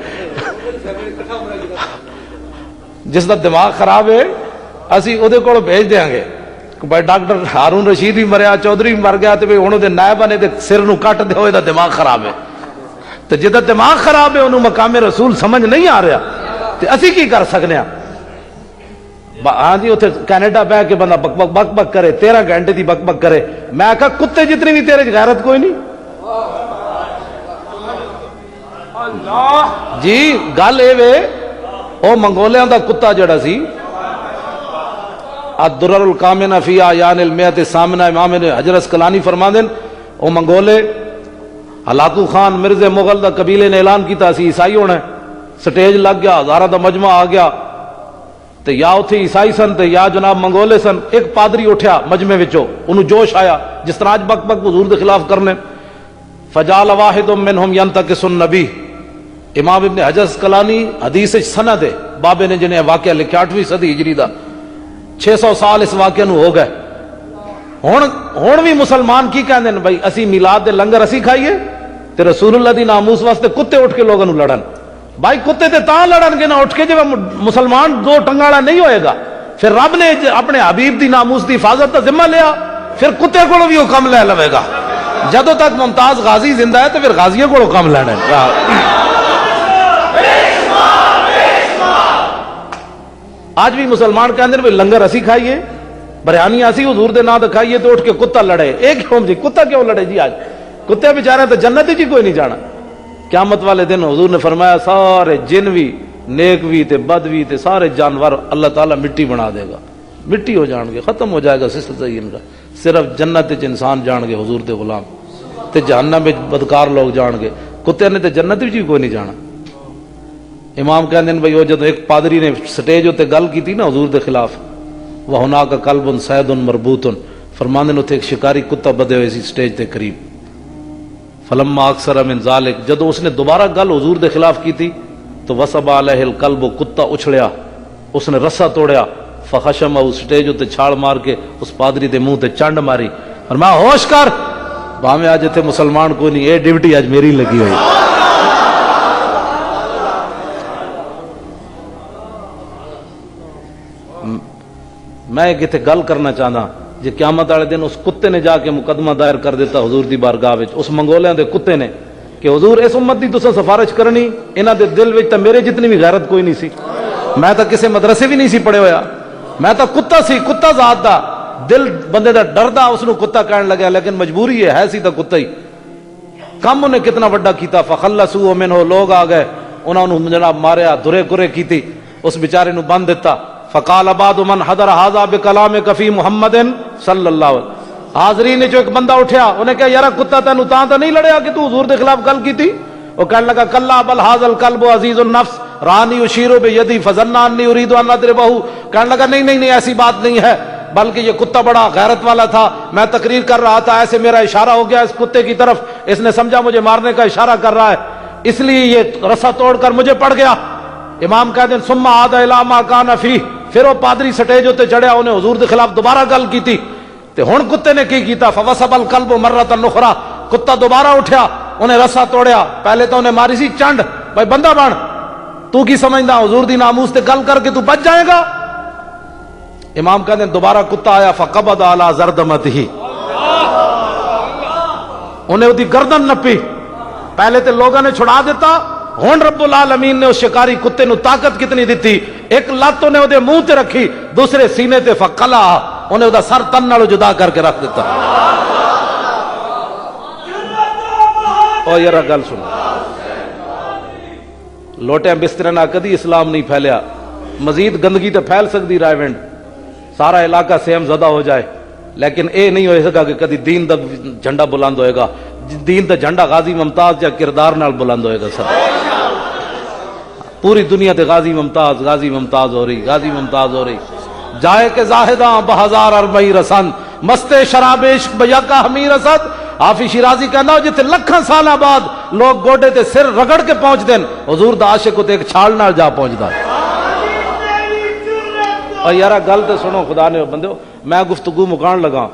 جس دا دماغ خراب ہے اسی او دے کول بھیج دیاں گے کہ بھائی ڈاکٹر ہارون رشید بھی مریا, چودھری بھی مر گیا, تو ہن او دے نائب نے تے سر نو کٹ دے ہوئے دا دماغ خراب ہے. تو جدا دماغ خراب ہے انہوں مقام رسول سمجھ نہیں آ رہا تو اسی کی کر سکنے ہیں. ہاں جی اتنے کینیڈا بہ کے بندہ بک بک بک بک کرے 13 گھنٹے دی بک بک کرے. میں کہا کتے جتنی بھی تیرے غیرت کوئی نہیں. جی گل اے وے او منگولیاں دا کتا جڑا سی الدرر الکامنہ فی اعیان المئۃ الثامنہ, امام حجر اسقلانی فرماندے او منگولے ہلاکو خان مرزا مغل دا قبیلے نے اعلان کیتا سی عیسائی ہونا. سٹیج لگ گیا, ہزاراں دا مجمع آ گیا تے یا اتھے عیسائی سن تے یا جناب منگولے سن. ایک پادری اٹھیا مجمع وچوں, انہوں جوش آیا جس طرح اج بک بک حضور دے خلاف کرنے. فجعل واحد منہم ینتقص النبی. امام ابن حجر اسقلانی حدیث سند ہے, بابے نے جنہیں واقعہ لکھا 8ویں صدی ہجری دا, 600 سال اس واقعے نو ہو گئے. ہن بھی مسلمان کی کہندے نے بھائی اسی میلاد دے لنگر اسی کھائیے تے رسول اللہ دی ناموس واسطے کتے اٹھ کے لوگوں لڑن. بھائی کتے تے تاں لڑن گے نہ اٹھ کے جب مسلمان دو ٹنگاڑا نہیں ہوئے گا. پھر رب نے اپنے حبیب دی ناموس دی حفاظت کا ذمہ لیا, پھر کتے کو بھی وہ کم لے لوے گا. جدوں تک ممتاز غازی زندہ ہے تو پھر غازیوں کو کم لینا ہے. آج بھی مسلمان کہندے نے لنگر اسی کھائیے, بریانی اسی حضور دے نام تے کھائیے تو اٹھ کے کتا لڑے. ایک قوم جی کتا کیوں لڑے جی؟ آج کتے بیچارے تو جنت جی کوئی نہیں جانا. قیامت والے دن حضور نے فرمایا سارے جن بھی نیک بھی تے بد بھی تے سارے جانور اللہ تعالیٰ مٹی بنا دے گا, مٹی ہو جان گے, ختم ہو جائے گا سلسلہ ان کا. صرف جنت وچ انسان جان گے حضور دے غلام, تے جہنم وچ بدکار لوگ جان گے. کتے نے تے جنت وچ کوئی نہیں جانا. امام کہندے نے بھائی وہ جدوں ایک پادری نے سٹیج تے گل کیتی نا حضور دے خلاف, وَهُنَاكَ قَلْبٌ صَيْدٌ مَرْبُوطٌ, فرماندے نے اتنے ایک شکاری کتا بدے ہوئے سی سٹیج تے قریب. فلما اکثر من ذالک, جدو اس نے دوبارہ گل حضور دے خلاف کی تھی تو وصب علیہ القلب, کتا اچھڑیا, اس نے رسا توڑیا. فخشم, اس سٹیج تے چھاڑ مار کے اس پادری دے منہ تے چنڈ ماری. فرمایا ہوش کر, بھاویں اج تے مسلمان کوئی نہیں, اے ڈیوٹی اج میری لگی ہوئی. میں کتے گل کرنا چاہتا, جی قیامت والے دن اس کتے نے جا کے مقدمہ دائر کر دیتا حضور دی بارگاہ وچ, اس منگولیاں دے کتے نے, کہ حضور اس امت دی تساں سفارش کرنی, انہاں دے دل وچ تے میرے جتنی بھی غیرت کوئی نہیں سی. میں تو کسے مدرسے بھی نہیں سی پڑھے ہویا, میں تو کتا سی, کتا ذات دا, دل بندے دا ڈردا اس نو کتا کہن لگا, لیکن مجبوری ہے سی تو کتا ہی. کم انہیں کتنا بڑا کیتا. فخلصوا منہ, لوگ آ گئے, انہوں نے جناب ماریا, دھرے کرے کیتی, اس بیچارے نو بند دیتا. فقال بعض من حضر هذا بکلامک فی محمد صلی اللہ علیہ وسلم, حاضرین نے جو ایک بندہ اٹھیا, انہیں کہا یارا کتا تینو تاں تے نہیں لڑیا کہ تو حضور دے خلاف گل کیتی؟ وہ کہنے لگا کلا بل ھذا الکلب عزیز النفس رانی اشیر بیدی فظن انی اريد ان اضربہ. کہنے لگا نہیں ایسی بات نہیں ہے, بلکہ یہ کتا بڑا غیرت والا تھا, میں تقریر کر رہا تھا, ایسے میرا اشارہ ہو گیا اس کتے کی طرف, اس نے سمجھا مجھے مارنے کا اشارہ کر رہا ہے, اس لیے یہ رسا توڑ کر مجھے پڑ گیا. امام کہتے ہیں ثم عاد الی ما کان فیہ, پھر وہ پادری سٹیج تے چڑھیا, انہیں حضور دے خلاف دوبارہ گل کی تھی. تے ہن کتے نے کی کیتا, فوسب القلب مرۃ اخرى, کتا دوبارہ اٹھیا, انہیں رسا توڑیا. پہلے تو انہیں ماری سی چنڈ, بھائی بندہ بن، تو کی سمجھدا حضور دی ناموس تے گل کر کے تو بچ جائے گا؟ امام کہتے ہیں دوبارہ کتا آیا فقبض علی زردمتہ، انہیں وہ گردن نپی، پہلے تے لوگوں نے چھڑا دیتا، ہون رب العالمین نے اس شکاری کتے نو طاقت کتنی دیتی، ایک لت انہیں وہ منہ تے رکھی، دوسرے سینے تے فقلا، انہیں وہ سر تن نالو جدا کر کے رکھ دیتا۔ او یارا گل سنو، لوٹیاں بسترے نہ کدی اسلام نہیں پھیلیا، مزید گندگی تے پھیل سکتی رائے ونڈ، سارا علاقہ سیم زدہ ہو جائے، لیکن اے نہیں ہوئے سکا کہ کدی دین دا جھنڈا بلند ہوئے گا۔ دین دا جھنڈا غازی ممتاز یا کردار نال بلند ہوئے گا سب۔ پوری دنیا تے غازی ممتاز ہو رہی، غازی ممتاز ہو رہی۔ جائے کہ زاہداں بہزار اربعی رسن، مستے شراب عشق بیکا ہمیں رسد۔ حافظ شیرازی کہنا جتنے لکھاں سالہ بعد لوگ گوڈے تے سر رگڑ کے پہنچ دیں، حضور دا عاشق تے ایک چھال نال جا پہنچدا۔ اور یارا گل تے سنو خدا نے بندے، میں گفتگو مکان لگا،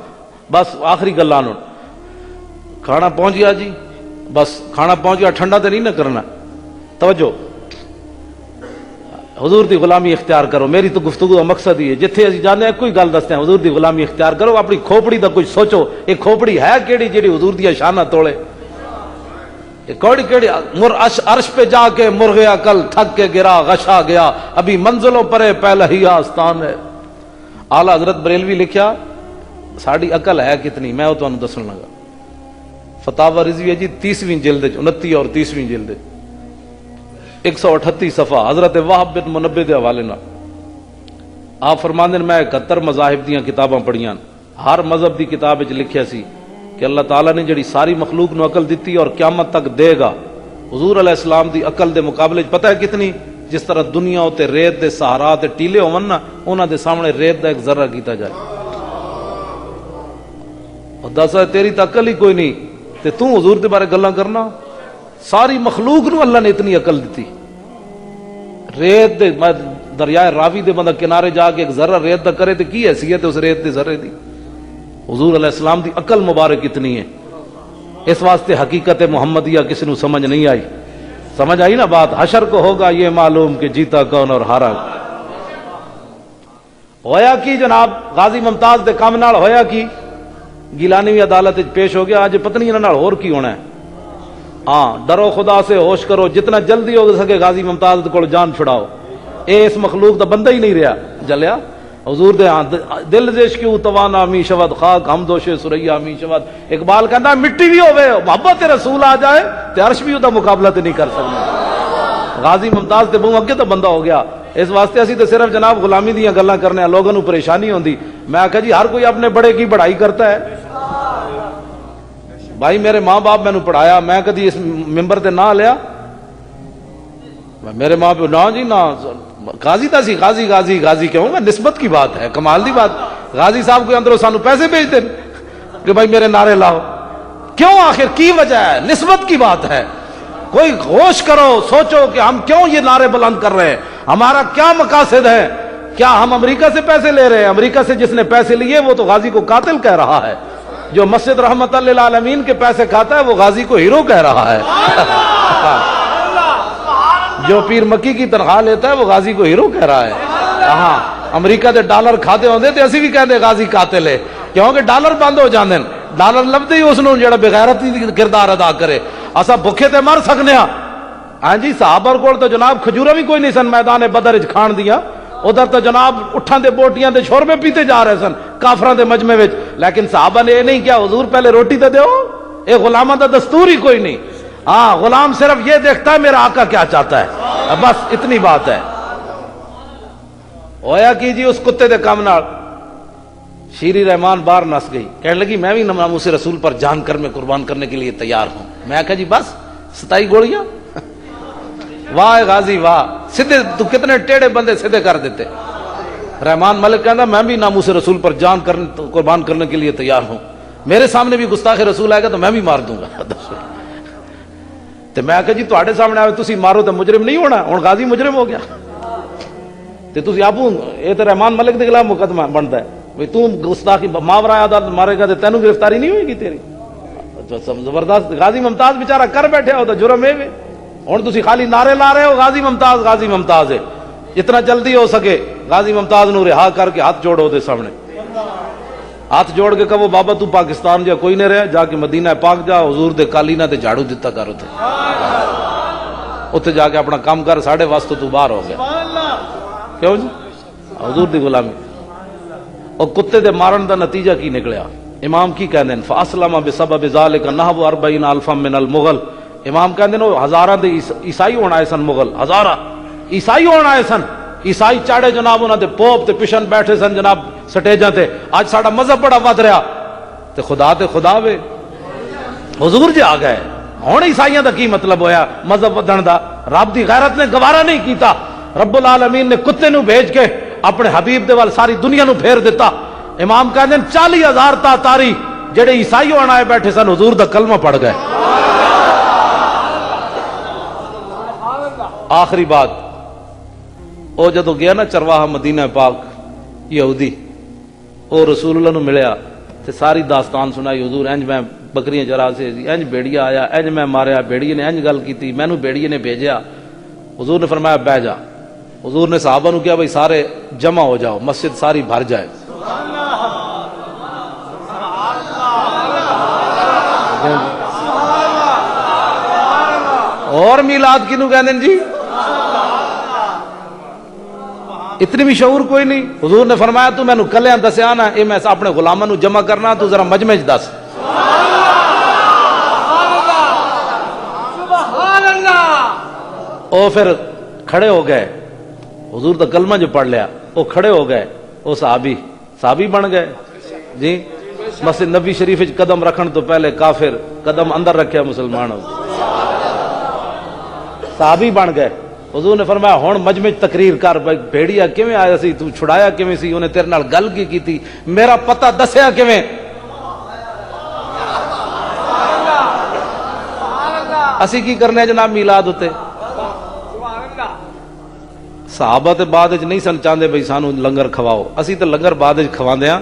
بس آخری گلاں نوں۔ کھانا پہنچ گیا جی، بس کھانا پہنچ گیا، ٹھنڈا تے نہیں نہ کرنا، توجہ، حضور دی غلامی اختیار کرو۔ میری تو گفتگو کا مقصد ہی ہے، جتھے اسی جانے ہیں کوئی گل دستے ہیں، حضور دی غلامی اختیار کرو، اپنی کھوپڑی دا کچھ سوچو، یہ کھوپڑی ہے کیڑی جیڑی حضور دی شانہ توڑے؟ یہ کوڑی کیڑی عرش پہ جا کے مرغ عقل تھک کے گرا غشا گیا، ابھی منزلوں پرے پہلا ہی آستان ہے۔ اعلیٰ حضرت بریلوی لکھیا ساڑی عقل ہے کتنی، میں وہ تمہیں دسن لگا۔ فتاوی رضویہ جی 30ویں جلد 29 اور 30ویں جلد 138 صفحہ، حضرت وہب بن منبہ دے حوالے نال آپ فرماندے میں 71 مذاہب دیاں کتاباں پڑھیاں، ہر مذہب دی کتاب وچ لکھیا سی کہ اللہ تعالیٰ نے جڑی ساری مخلوق نو عقل دیتی اور قیامت تک دے گا، حضور علیہ السلام دی عقل دے مقابلے پتہ ہے کتنی؟ جس طرح دنیا تے ریت دے صحرا تے ٹیلے ہون نا، انہاں دے سامنے ریت دا ایک ذرہ کیتا جائے۔ اور دسا تیری تو عقل ہی کوئی نہیں تے تو حضور دے بارے گلاں کرنا؟ ساری مخلوق نو اللہ نے اتنی عقل دیتی، ریت دے دریائے راوی دے بندہ کنارے جا کے ایک ذرہ ریت دا کرے تے کی حیثیت ہے اس ریت دے ذرے دی؟ حضور علیہ السلام دی عقل مبارک اتنی ہے۔ اس واسطے حقیقت محمدیہ کسی نو سمجھ نہیں آئی، سمجھ آئی نا بات؟ حشر کو ہوگا یہ معلوم کہ جیتا کون اور ہارا۔ ہویا کی جناب غازی ممتاز دے کام نال ہویا کی؟ گیلانی بھی عدالت پیش ہو گیا، آج پتہ نہیں انہاں نال ہور کی ہونا ہے۔ ہاں ڈرو خدا سے، ہوش کرو، جتنا جلدی ہو سکے غازی ممتاز کو جان چھڑاؤ، اے اس مخلوق دا بندہ ہی نہیں رہا جلیا۔ حضور دے دل زیش کیوں توانا می شود، خاک ہم دوش سریا می شود۔ اقبال کہندا مٹی بھی ہوے محبت رسول آ جائے تے عرش بھی دا مقابلہ تے نہیں کر سکتا۔ غازی ممتاز تے بہوں اگے تو بندہ ہو گیا۔ اس واسطے اسی تے صرف جناب غلامی دیاں گلاں کرنے، لوگوں نو پریشانی ہوندی۔ میں آکھا جی ہر کوئی اپنے بڑے کی بڑائی کرتا ہے۔ بھائی میرے ماں باپ میں نے پڑھایا، میں کدی اس ممبر تے نہ لیا، میرے ماں باپ نہ جی نہ، غازی تا سی غازی غازی غازی کہوں گا، نسبت کی بات ہے، کمال دی بات۔ غازی صاحب کو اندروں سانو پیسے بھیج دیں کہ بھائی میرے نعرے لاؤ، کیوں؟ آخر کی وجہ ہے؟ نسبت کی بات ہے۔ کوئی ہوش کرو، سوچو کہ ہم کیوں یہ نعرے بلند کر رہے ہیں، ہمارا کیا مقاصد ہے؟ کیا ہم امریکہ سے پیسے لے رہے ہیں؟ امریکہ سے جس نے پیسے لیے وہ تو غازی کو قاتل کہہ رہا ہے، جو مسجد رحمت للعالمین کے پیسے کھاتا ہے وہ غازی کو ہیرو کہہ رہا ہے، جو پیر مکی کی تنخواہ لیتا ہے وہ غازی کو ہیرو کہہ رہا ہے۔ ہاں امریکہ دے ڈالر کھاتے ہوندے تے اسی بھی کہندے غازی قاتل ہے، کیونکہ ڈالر بند ہو جاندے، ڈالر لبدے ہی اس نوں جڑا بغیرتی کردار ادا کرے۔ اسا بھکھے تے مر سکنے ہاں۔ ہاں جی صحابہ کول تو جناب کھجورا بھی کوئی نہیں سن میدان بدر وچ کھان دیاں، ادھر تو جناب اٹھاں دے بوٹیاں دے شوربے پیتے جا رہے سن کافراں دے مجمع وچ، لیکن صحابہ نے یہ نہیں کیا حضور پہلے روٹی تے دیو، اے غلاماں دا دستور ہی کوئی نہیں۔ ہاں غلام صرف یہ دیکھتا ہے میرا آقا کیا چاہتا ہے، بس اتنی بات ہے۔ ہویا کی جی اس کتے دے کام نال شیری رحمان باہر نس گئی، کہنے لگی میں بھی ناموس رسول پر جان کر میں قربان کرنے کے لیے تیار ہوں۔ میں کہا جی بس 27 گولیاں؟ واہ غازی واہ، سیدھے تو کتنے ٹیڑے بندے سیدھے کر دیتے۔ رحمان ملک کہنا میں بھی ناموس رسول پر جان قربان کرنے کے لیے تیار ہوں، میرے سامنے بھی گستاخ رسول آئے گا تو میں بھی مار دوں گا۔ تو میں کہا جی تواڈے سامنے آئے تسی مارو تو مجرم نہیں ہونا، ہن غازی مجرم ہو گیا تے تسی آپ یہ تو رحمان ملک کے خلاف مقدمہ بنتا ہے بھئی تو گستاخی ماورا عدالت مارے گا تو تینوں گرفتاری نہیں ہوئے گی تیری۔ زبردست غازی ممتاز بیچارہ کر بیٹھے ہو تو جرم ہے۔ ہوں تسی خالی نعرے لا رہے ہو غازی ممتاز ہے، جتنا جلدی ہو سکے غازی ممتاز نو رہا کر کے ہاتھ جوڑو دے سامنے، ہاتھ جوڑ کے کہو بابا تو پاکستان جا کوئی نہیں رہا، جا کے مدینہ پاک جا، حضور دے کالینا تے جھاڑو دیتا کر، اتنے جا کے اپنا کام کر، ساڑھے واسطے تو باہر ہو گیا۔ کیوں جی؟ حضور دی غلامی۔ اور کتے دے مارن دا نتیجہ کی نکلیا؟ امام کی کہندے ہیں فاسلم بسبب ذالک نحو 40,000 من المغل، امام کہندے ہیں ہزاراں دے عیسائی ہونا ہے سن، مغل ہزاراں عیسائی ہونا ہے سن، عیسائی چاڑے جناب انہاں دے پوپ تے پچھن بیٹھے سن جناب سٹیجاں تے، اج ساڈا مذہب بڑا ود رہا تے خدا وے حضور جی آ گئے، ہن عیسائیاں دا کی مطلب ہویا مذہب ودن دا؟ رب دی غیرت نے گوارا نہیں کیتا، رب العالمین نے کتے نو بھیج کے اپنے حبیب دے وال ساری دنیا نو پھیر دیتا۔ امام کہندے 40,000 تاتاری جڑے عیسائی ہونا ہے بیٹھے سن حضور دا کلمہ پڑھ گئے۔ آخری بات، او جدو گیا نا چرواہا مدینہ پاک یہودی، او رسول اللہ نو ملیا تے ساری داستان سنائی، حضور انج میں بکریاں چرا سے، انج بیڑیا آیا، انج میں ماریا، بیڑیے نے انج گل کیتی، مینوں بیڑیے نے بھیجیا۔ حضور نے فرمایا بہ جا، حضور نے صحابہ نو کیا بھائی سارے جمع ہو جاؤ، مسجد ساری بھر جائے۔ اور میلاد کنوں کہندے جی؟ اتنی بھی شعور کوئی نہیں۔ حضور نے فرمایا تو مینوں کلیاں دسیا نا، اے میں اپنے غلاماں نو جمع کرنا، تو ذرا مجمع وچ دس۔ او پھر کھڑے ہو گئے، حضور دا کلمہ جو پڑھ لیا، وہ کھڑے ہو گئے، وہ صحابی بن گئے جی۔ مسجد نبی شریف وچ قدم رکھن تو پہلے کافر، قدم اندر رکھیا مسلمان ہو، صحابی بن گئے۔ حضور نے فرمایا ہن مجمع تقریر کر، بھائی بھیڑیا کیویں آیا سی، تو چھڑایا کیویں سی، انہیں تیرے نال گل کی کیتی، میرا پتہ دسیا کیویں؟ اسی کی کرنے جناب میلاد ہوتے؟ صحابہ تے بعد وچ نہیں سن چاہندے بھئی سانو لنگر کھواؤ، اسی تے لنگر بعد وچ کھواندے ہاں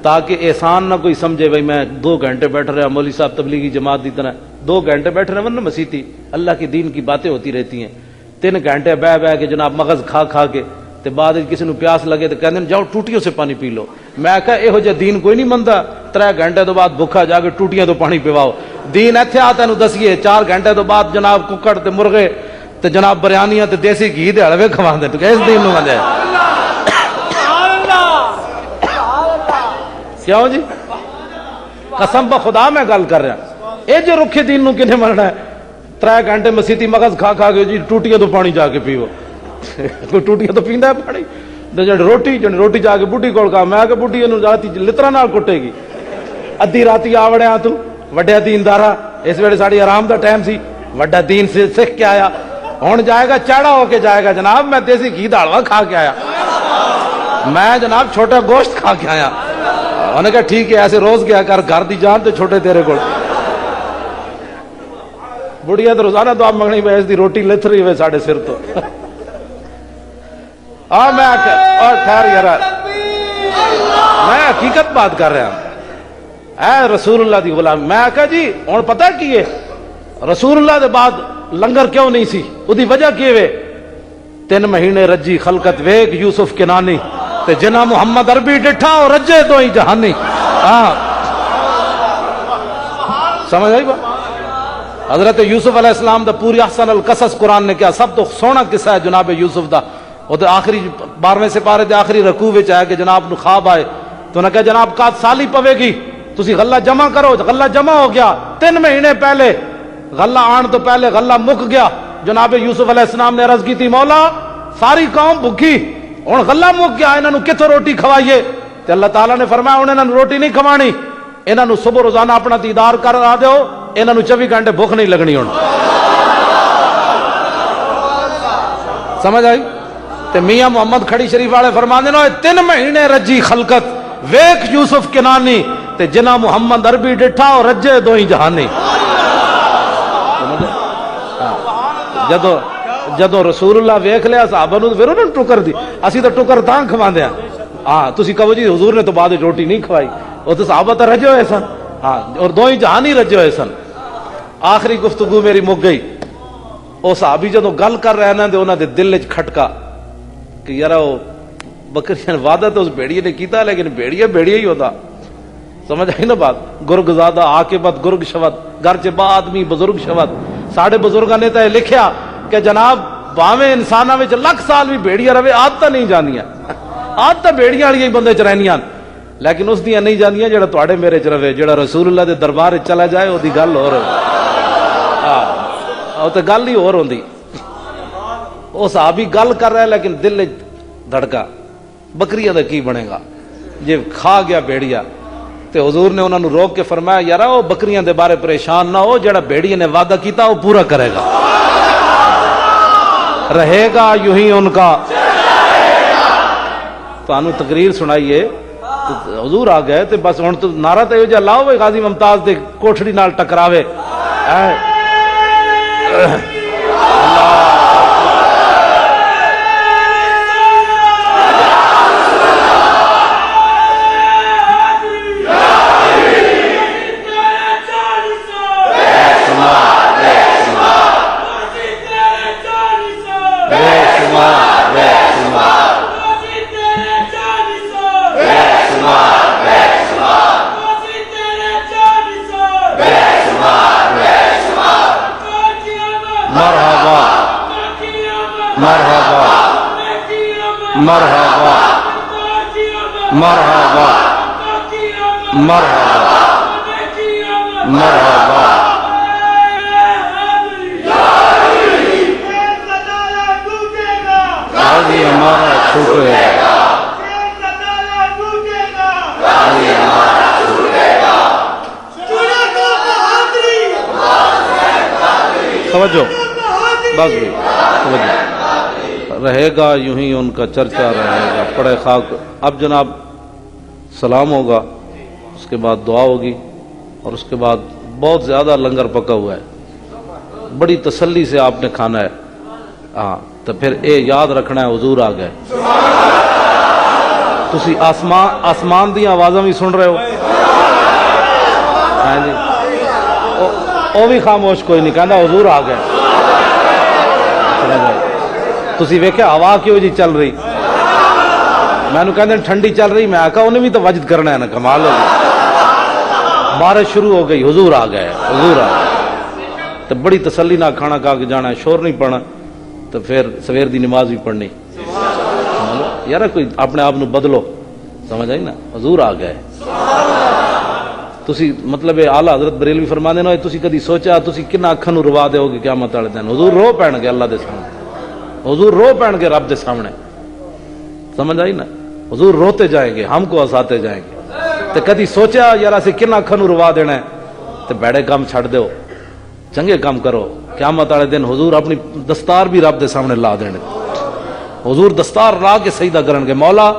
تاکہ احسان نہ کوئی سمجھے بھئی میں 2 گھنٹے بیٹھ رہا، مولوی صاحب تبلیغی جماعت دی طرح 2 گھنٹے بیٹھ رہے ورنہ مسیتی اللہ کے دین کی باتیں ہوتی رہتی ہیں، 3 گھنٹے بہ کے جناب مغز کھا کے تے بعد کسی نو پیاس لگے تے کہندے جاؤ ٹوٹیوں سے پانی پی لو۔ میں کہا یہو جہا دین کوئی نہیں مندا، 3 گھنٹے تو بعد بھوکا جا کے ٹوٹیاں تو پانی پیواؤ، دین ایتھے آ تینوں دسیے 4 گھنٹے تو بعد جناب ککڑ تے مرغے تے جناب بریانیاں تے دیسی گھی دے حلوے کھواندے، تو اس دین نو مندا ہے؟ کیوں جی؟ قسم بخدا میں گل کر رہا، اے جو رکھے دین نو کنے مرنا ہے؟ 3 گھنٹے مسیتی مغز کھا کے جی ٹوٹیاں تو پانی جا کے پیو، کوئی ٹوٹیاں تو پیندا ہے پانی؟ روٹی جا کے بڈھی کول کہا، میں کہ بڈھی نو راتی لترا نال کٹے گی، ادھی راتی آ وڑیا تو وڈیا دیندارا، اس ویلے ساڈی آرام دا ٹائم سی، وڈا دین سے سکھ کے آیا، ہن جائے گا چاڑا ہو کے جائے گا، جناب میں دیسی گھی دا حلوہ کھا کے آیا، میں جناب چھوٹا گوشت کھا کے آیا۔ انہوں نے کہا ٹھیک ہے ایسے روز گیا کر، گھر دی جان تو چھوٹے تیرے کو، بڑھیا تو روزانہ دعا منگنی پہ اس دی روٹی لتھ رہی ہوئے ساڑھے سر تو۔ میں اور ٹھہر یار، میں حقیقت بات کر رہا ہوں، اے رسول اللہ دی غلام۔ میں کہا جی ہوں پتہ کی ہے رسول اللہ دے بعد لنگر کیوں نہیں سی؟ وہ وجہ کی ہے؟ 3 مہینے رجی خلقت ویگ یوسف کنانی تے جنا محمد عربی ڈٹھا اور رجے تو ہی جہانی۔ ہاں سمجھ آئی بات؟ حضرت یوسف علیہ السلام دا پوری احسن القصص قرآن نے کیا سب تو سونا قصہ ہے جناب یوسف دا۔ وہ تو آخری 12ویں سپارے دے آخری رکوع وچ آیا کہ جناب نو خواب آئے تو نے کہا جناب کا سالی پوے گی، تسی غلہ جمع کرو، غلہ جمع ہو گیا۔ 3 مہینے پہلے غلہ آن تو پہلے غلہ مک گیا۔ جناب یوسف علیہ السلام نے عرض کی تھی مولا ساری قوم بھوکی، ہن غلہ مک گیا، انہاں نو کتھوں روٹی کھوائیے؟ تے اللہ تعالیٰ نے فرمایا انہاں نو روٹی نہیں کھوانی، انہاں نو صبح روزانہ اپنا دیدار کرا دیو، انہاں نو 24 گھنٹے بھوک نہیں لگنی۔ ہن سمجھ آئی؟ تے میاں محمد کھڑی شریف والے فرماندے نے 3 مہینے رجی خلقت ویکھ یوسف کنانی تے جنا محمد عربی ڈٹھا اور رجے دوئی جہانی۔ جدو رسول اللہ ویکھ لیا صحابہ نو پھر انہوں ٹکر دی، اسی تو ٹکر تاں کھواندے ہیں۔ ہاں تسی کہو جی حضور نے تو بعد روٹی نہیں کھوائی، وہ تو صحابہ تو رجے ہوئے سن، ہاں اور دوئی جہانی رجے ہوئے سن۔ آخری گفتگو میری مک گئی، وہ صحابی جدوں گل کر رہے نا انہوں دے دل وچ کھٹکا کہ یار وہ بکریاں وعدہ تو اس بھیڑیے نے کیتا لیکن بھیڑیا ہی ہوتا. سمجھ آئی نا بات. گرگ زادہ عاقبت گرگ شود گھر چ با آدمی بزرگ شود. ساڈے بزرگاں نے تو یہ لکھیا کہ جناب باویں انساناں وچ لکھ سال بھی بھیڑیاں رہے عادتاں نہیں جاندیاں. عادتاں بھیڑیاں والیاں بندے چ رہنیاں لیکن اس دیاں نہیں جاندیاں جڑا تواڈے میرے چ رہے. جڑا رسول اللہ دے دربار وچ چلا جائے او دی گل ہور ہے. او تے گل ہی ہور ہوندی. او صحابی گل کر رہا ہے لیکن دل وچ دھڑکا بکریاں دا کی بنے گا جے کھا گیا بھیڑیا. تے حضور نے انہوں نے روک کے فرمایا یار وہ بکریاں دے بارے پریشان نہ ہو, جڑا بھیڑیے نے وعدہ کیتا وہ پورا کرے گا, رہے گا یوں ہی ان کا. تو انہوں تقریر سنائیے حضور آ گئے تے بس ہن تو نعرہ تے جو لاؤ غازی ممتاز دے کوٹھڑی نال ٹکراوے. مرحبا مرحبا مرحبا مرحبا. غازی ہمارا چھوٹے گا, غازی ہمارا چھوٹے گا. توجہ بس بھی توجہ. رہے گا یوں ہی ان کا چرچا رہے گا. پڑے خاک. اب جناب سلام ہوگا, اس کے بعد دعا ہوگی اور اس کے بعد بہت زیادہ لنگر پکا ہوا ہے, بڑی تسلی سے آپ نے کھانا ہے. ہاں تو پھر اے یاد رکھنا ہے حضور آ گئے. تسی آسمان دی آوازاں بھی سن رہے ہو. ہاں جی او بھی خاموش کوئی نہیں کہندا حضور آ گئے. تسی ویکھیا ہوا کیوں جی چل رہی, میں نے کہندے ٹھنڈی چل رہی, میں آکھا انہیں بھی تو وجد کرنا ہے نا, کمال ہو گئی. بارش شروع ہو گئی, حضور آ گئے, حضور آ گئے. تو بڑی تسلی نہ کھانا کھا کے جانا ہے, شور نہیں پڑنا, تو پھر سویر دی نماز بھی پڑھنی. یار کوئی اپنے آپ بدلو, سمجھ آئی نا. حضور آ گئے. تسی مطلب اعلیٰ حضرت بریلوی فرما دینا تسی کدی سوچا تسی کنا اکھاں نو روا دیو گے قیامت والے دن. حضور رو پین گے اللہ دے سامنے, حضور رو پین گے رب دے سامنے, سمجھ آئی نا. حضور روتے جائیں گے, ہم کو ہساتے جائیں گے. تو کدی سوچا یار اسی کنا اکھاں نو روا دینا ہے, تو بیڑے کام چھڑ دیو, چنگے کام کرو. قیامت والے دن حضور اپنی دستار بھی رب دے سامنے لا دیں گے. حضور دستار لا کے سجدہ کرن گے, مولا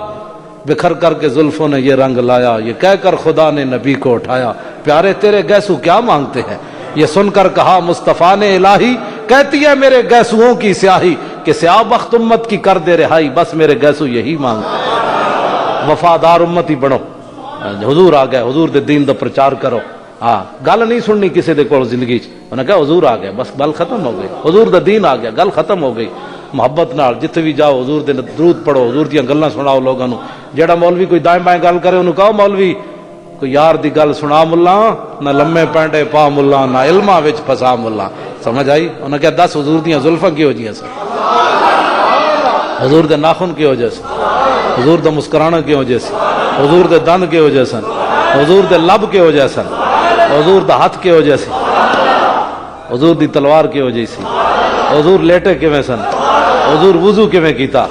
بکھر کر کے زلفوں نے یہ رنگ لایا, یہ کہہ کر خدا نے نبی کو اٹھایا, پیارے تیرے گیسو کیا مانگتے ہیں, یہ سن کر کہا مصطفیٰ نے الہی, کہتی ہے میرے گیسوؤں کی سیاہی, کہ سیاہ بخت امت کی کر دے رہائی, بس میرے گیسو یہی مانگتے ہیں. وفادار امتی بنو. حضور آ گئے, حضور دے دین دا پرچار کرو. ہاں گل نہیں سننی کسی دے کول زندگی چ, انہوں نے کہا حضور آ گئے, بس گل ختم ہو گئی. حضور دا دین آ گیا, گل ختم ہو گئی. محبت نال جتھے بھی جاؤ حضور دے درود پڑھو, حضور دیاں گلاں سناؤ لوگاں نو. جیڑا مولوی کوئی دائیں بائیں گل کرے انہوں کہو مولوی کوئی یار دی گل سنا ملا, نہ لمے پینڈے پا ملا, نہ علماں وچ پھسا ملا. سمجھ آئی. انہوں نے کہا دس حضور دیاں زلفاں کی ہو جیاں سن, حضور دے ناخن کی وجہ سے, حضور دا مسکرانا کی وجہ سے, حضور دے دند کی وجہ سے, حضور دے لب کی وجہ سے, حضور دا ہاتھ کی وجہ سے, حضور دی تلوار کی وجہ سے, حضور لیٹے کیویں سن, حضور وضو کیویں کیتا,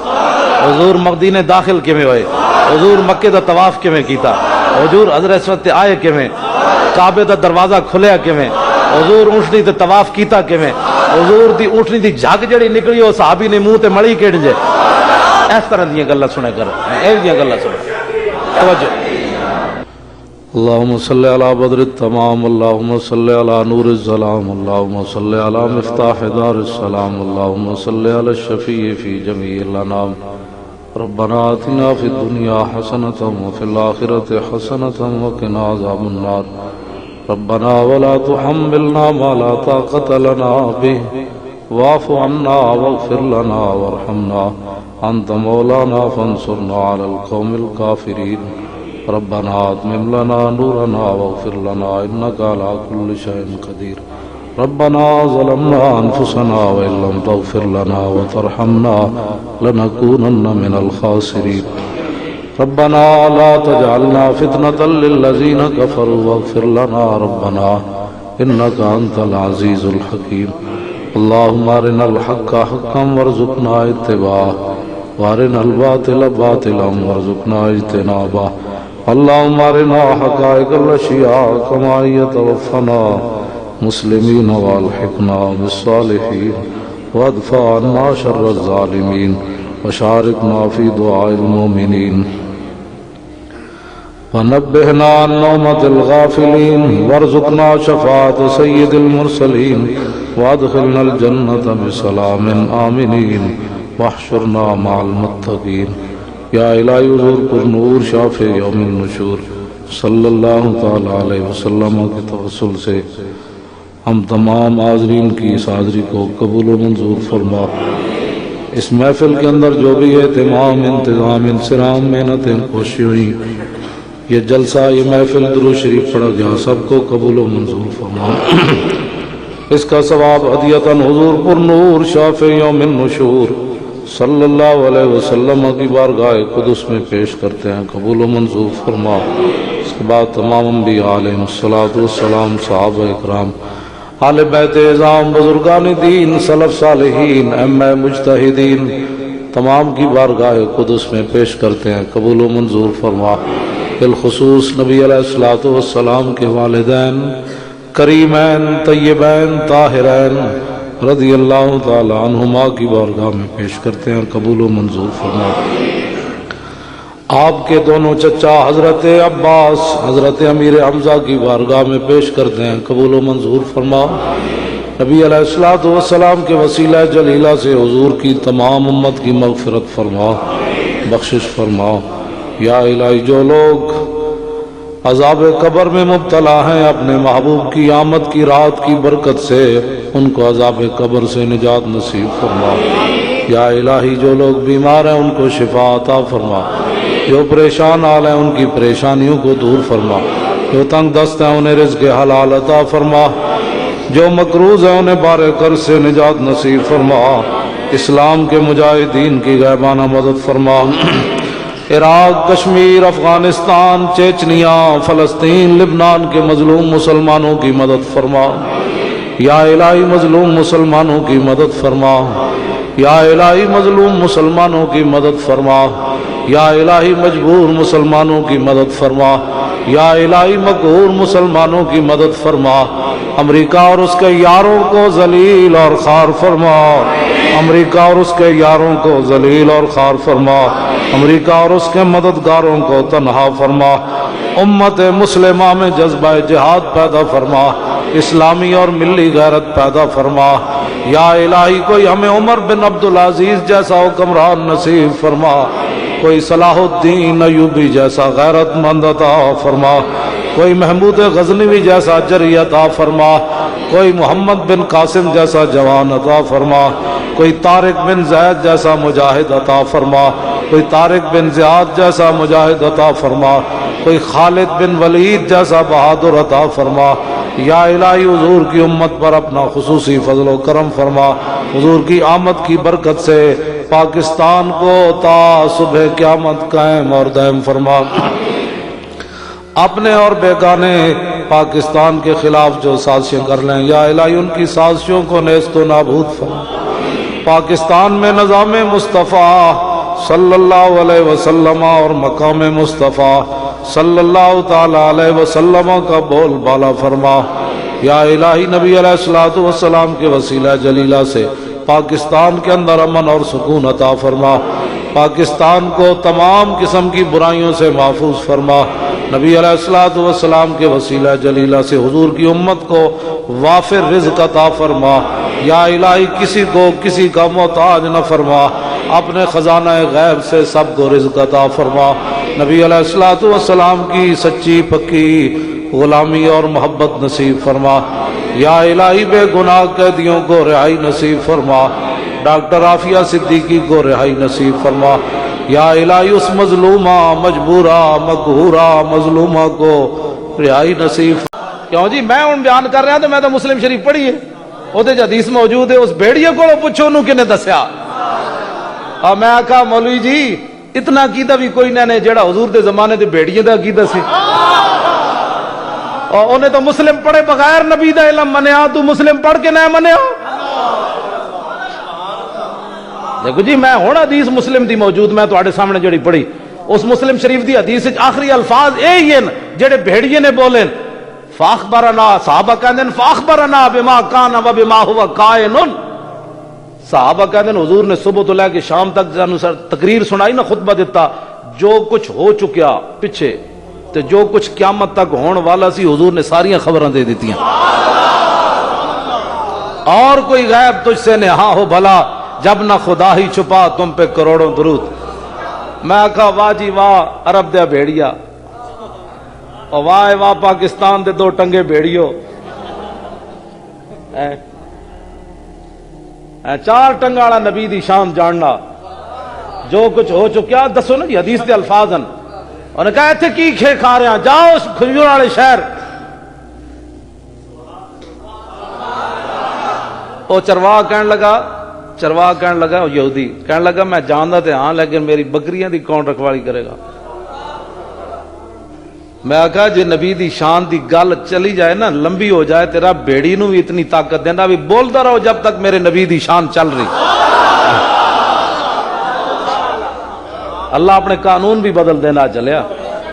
حضور مدینے داخل کیویں ہوئے, حضور مکے دا طواف کیویں کیتا, حضور حضرت اسود تے آئے کیویں, کعبے دا دروازہ کھلیا کیویں, حضور اونٹنی تے طواف کیتا کیویں, حضور دی اونٹنی دی جھگ جڑی نکلی او صحابی نے منہ تے مڑی کیڑ جے. اس طرح دیاں گلاں سنے کرو, اے دیاں گلاں سنو. توجہ. اللهم صل على بدر التمام, اللهم صل على نور الظلام, اللهم صل على مفتاح دار السلام, اللهم صل على الشفيع في جميع الانام. ربنا آتنا في الدنيا حسنة وفي الآخرة حسنة وقنا عذاب النار. ربنا ولا تحملنا ما لا طاقة لنا به واعف عنا واغفر لنا وارحمنا أنت مولانا فانصرنا على القوم الكافرين ربنا أتمم لنا نورنا واغفر لنا إنك على كل شيء قدير ربنا ظلمنا أنفسنا وإن لم تغفر لنا وترحمنا لنكونن من الخاسرين ربنا لا تجعلنا فتنة للذين كفروا واغفر لنا ربنا إنك أنت العزيز الحكيم اللهم أرنا الحق حقا وارزقنا اتباعه وأرنا الباطل باطلا وارزقنا اجتنابه اللهم أرنا حقائق الأشياء كما هي توفنا مسلمين والحقنا بالصالحين وادفع عنا شر الظالمين وشاركنا في دعاء المؤمنين ونبهنا عن نومة الغافلين وارزقنا شفاعة سيد المرسلين وادخلنا الجنة بسلام آمنين واحشرنا مع المتقين یا الہی حضور پر نور شافع یوم النشور صلی اللہ تعالی علیہ وسلم کے توسل سے ہم تمام حاضرین کی اس حاضری کو قبول و منظور فرما اس محفل کے اندر جو بھی اہتمام انتظام انصرام محنتیں کوشش ہوئی یہ جلسہ یہ محفل درود شریف پڑھا گیا سب کو قبول و منظور فرما اس کا ثواب ہدیۃً حضور پر نور شافع یوم النشور صلی اللہ علیہ وسلم کی بارگاہ قدس میں پیش کرتے ہیں قبول و منظور فرما اس کے بعد تمام انبیاء علیہم السلام صحابہ اکرام اہل بیت اعظام بزرگان دین سلف صالحین ائمہ مجتہدین تمام کی بارگاہ قدس میں پیش کرتے ہیں قبول و منظور فرما بالخصوص نبی علیہ السلام کے والدین کریمین طیبین طاہرین رضی اللہ تعالی عنہما کی بارگاہ میں پیش کرتے ہیں قبول و منظور فرما آپ کے دونوں چچا حضرت عباس حضرت امیر حمزہ کی بارگاہ میں پیش کرتے ہیں قبول و منظور فرما نبی علیہ السلام کے وسیلہ جلیلہ سے حضور کی تمام امت کی مغفرت فرما بخشش فرما یا الہی جو لوگ عذاب قبر میں مبتلا ہیں اپنے محبوب کی آمد کی رات کی برکت سے ان کو عذاب قبر سے نجات نصیب فرما یا الہی جو لوگ بیمار ہیں ان کو شفا عطا فرما جو پریشان حال ہیں ان کی پریشانیوں کو دور فرما جو تنگ دست ہیں انہیں رزق حلال عطا فرما جو مقروض ہیں انہیں بار قرض سے نجات نصیب فرما اسلام کے مجاہدین کی غیبانہ مدد فرما عراق کشمیر افغانستان چیچنیا فلسطین لبنان کے مظلوم مسلمانوں کی مدد فرما یا الہی مظلوم مسلمانوں کی مدد فرما یا الہی مظلوم مسلمانوں کی مدد فرما یا الہی مجبور مسلمانوں کی مدد فرما یا الہی مقہور مسلمانوں کی مدد فرما امریکہ اور اس کے یاروں کو ذلیل اور خوار فرما امریکہ اور اس کے یاروں کو ذلیل اور خوار فرما امریکہ اور اس کے مددگاروں کو تنہا فرما امت مسلمہ میں جذبہ جہاد پیدا فرما اسلامی اور ملی غیرت پیدا فرما یا الہی کوئی ہمیں عمر بن عبدالعزیز جیسا حکمران نصیب فرما کوئی صلاح الدین ایوبی جیسا غیرت مند عطا فرما کوئی محمود غزنوی جیسا جری عطا فرما کوئی محمد بن قاسم جیسا جوان عطا فرما کوئی طارق بن زید جیسا مجاہد عطا فرما کوئی طارق بن زیاد جیسا مجاہد عطا فرما کوئی خالد بن ولید جیسا بہادر عطا فرما یا الہی حضور کی امت پر اپنا خصوصی فضل و کرم فرما حضور کی آمد کی برکت سے پاکستان کو تا صبح قیامت قائم اور دائم فرما اپنے اور بیگانے پاکستان کے خلاف جو سازشیں کر لیں یا الہی ان کی سازشوں کو نیست و نابود فرما پاکستان میں نظام مصطفیٰ صلی اللہ علیہ وسلم اور مقام مصطفیٰ صلی اللہ تعالی علیہ وسلم کا بول بالا فرما یا الہی نبی علیہ السلام کے وسیلہ جلیلہ سے پاکستان کے اندر امن اور سکون عطا فرما پاکستان کو تمام قسم کی برائیوں سے محفوظ فرما نبی علیہ السلام کے وسیلہ جلیلہ سے حضور کی امت کو وافر رزق عطا فرما یا الہی کسی کو کسی کا محتاج نہ فرما اپنے خزانہ غیب سے سب کو رزق عطا فرما نبی علیہ السلام کی سچی پکی غلامی اور محبت نصیب فرما یا الہی بے گناہ قیدیوں کو رہائی نصیب فرما، ڈاکٹر عافیہ صدیقی کو رہائی نصیب فرما، یا الہی اس مظلومہ مجبورہ مقہورہ مظلومہ کو رہائی نصیب فرما۔ کیوں جی میں ان بیان کر رہا تو میں تو مسلم شریف پڑھی ہے، وہ تو حدیث موجود ہے، اس بھیڑیے کو پوچھو انہوں کنے دسیا۔ اور میں کہا مولوی جی اتنا عقیدہ بھی کوئی نہ جڑا حضور دے زمانے دے بھیڑیے دا عقیدہ سی، اور انہیں تو مسلم پڑھے بغیر نبی دا علم منیا، تو مسلم پڑھ کے نہ منیا۔ دیکھو جی میں ہوں حدیث مسلم دی موجود، میں تواڈے سامنے جڑی پڑھی اس مسلم شریف دی حدیث وچ آخری الفاظ یہی ہیں جڑے بھیڑیے نے بولے، فاخبرنا، صحابہ کہندے ہیں فاخبرنا بما کان و بما هو کائن۔ صحابہ کہندے ہیں حضور نے صبح تو لے کے شام تک تقریر سنائی نا، خطبہ دیتا، جو کچھ ہو چکیا پیچھے تے جو کچھ قیامت تک ہون والا سی حضور نے ساریاں خبراں دے دیتی ہیں۔ اور کوئی غیب تجھ سے نہا ہو بھلا، جب نہ خدا ہی چھپا تم پہ کروڑوں درود۔ میں کہا واہ جی واہ عرب دے بھیڑیا، اور واہ واہ پاکستان دے دو ٹنگے بھیڑیو، چار ٹنگا والا نبی دی شان جاننا، جو کچھ ہو چکیا دسو نا جی، حدیث دے الفاظ ہیں۔ انہوں نے کہا ایتھے کی کھے کھا رہے ہیں، جاؤ اس کھجور والے شہر۔ وہ چرواہ کہنے لگا وہ یہودی کہنے لگا میں جاندا تے ہاں لیکن میری بکریاں دی کون رکھوالی کرے گا؟ میں کہا جی نبی دی شان دی گل چلی جائے نا، لمبی ہو جائے، تیرا بیڑی نو بھی اتنی طاقت دینا بھی بولتا رہو جب تک میرے نبی دی شان چل رہی۔ اللہ اپنے قانون بھی بدل دینا چلیا۔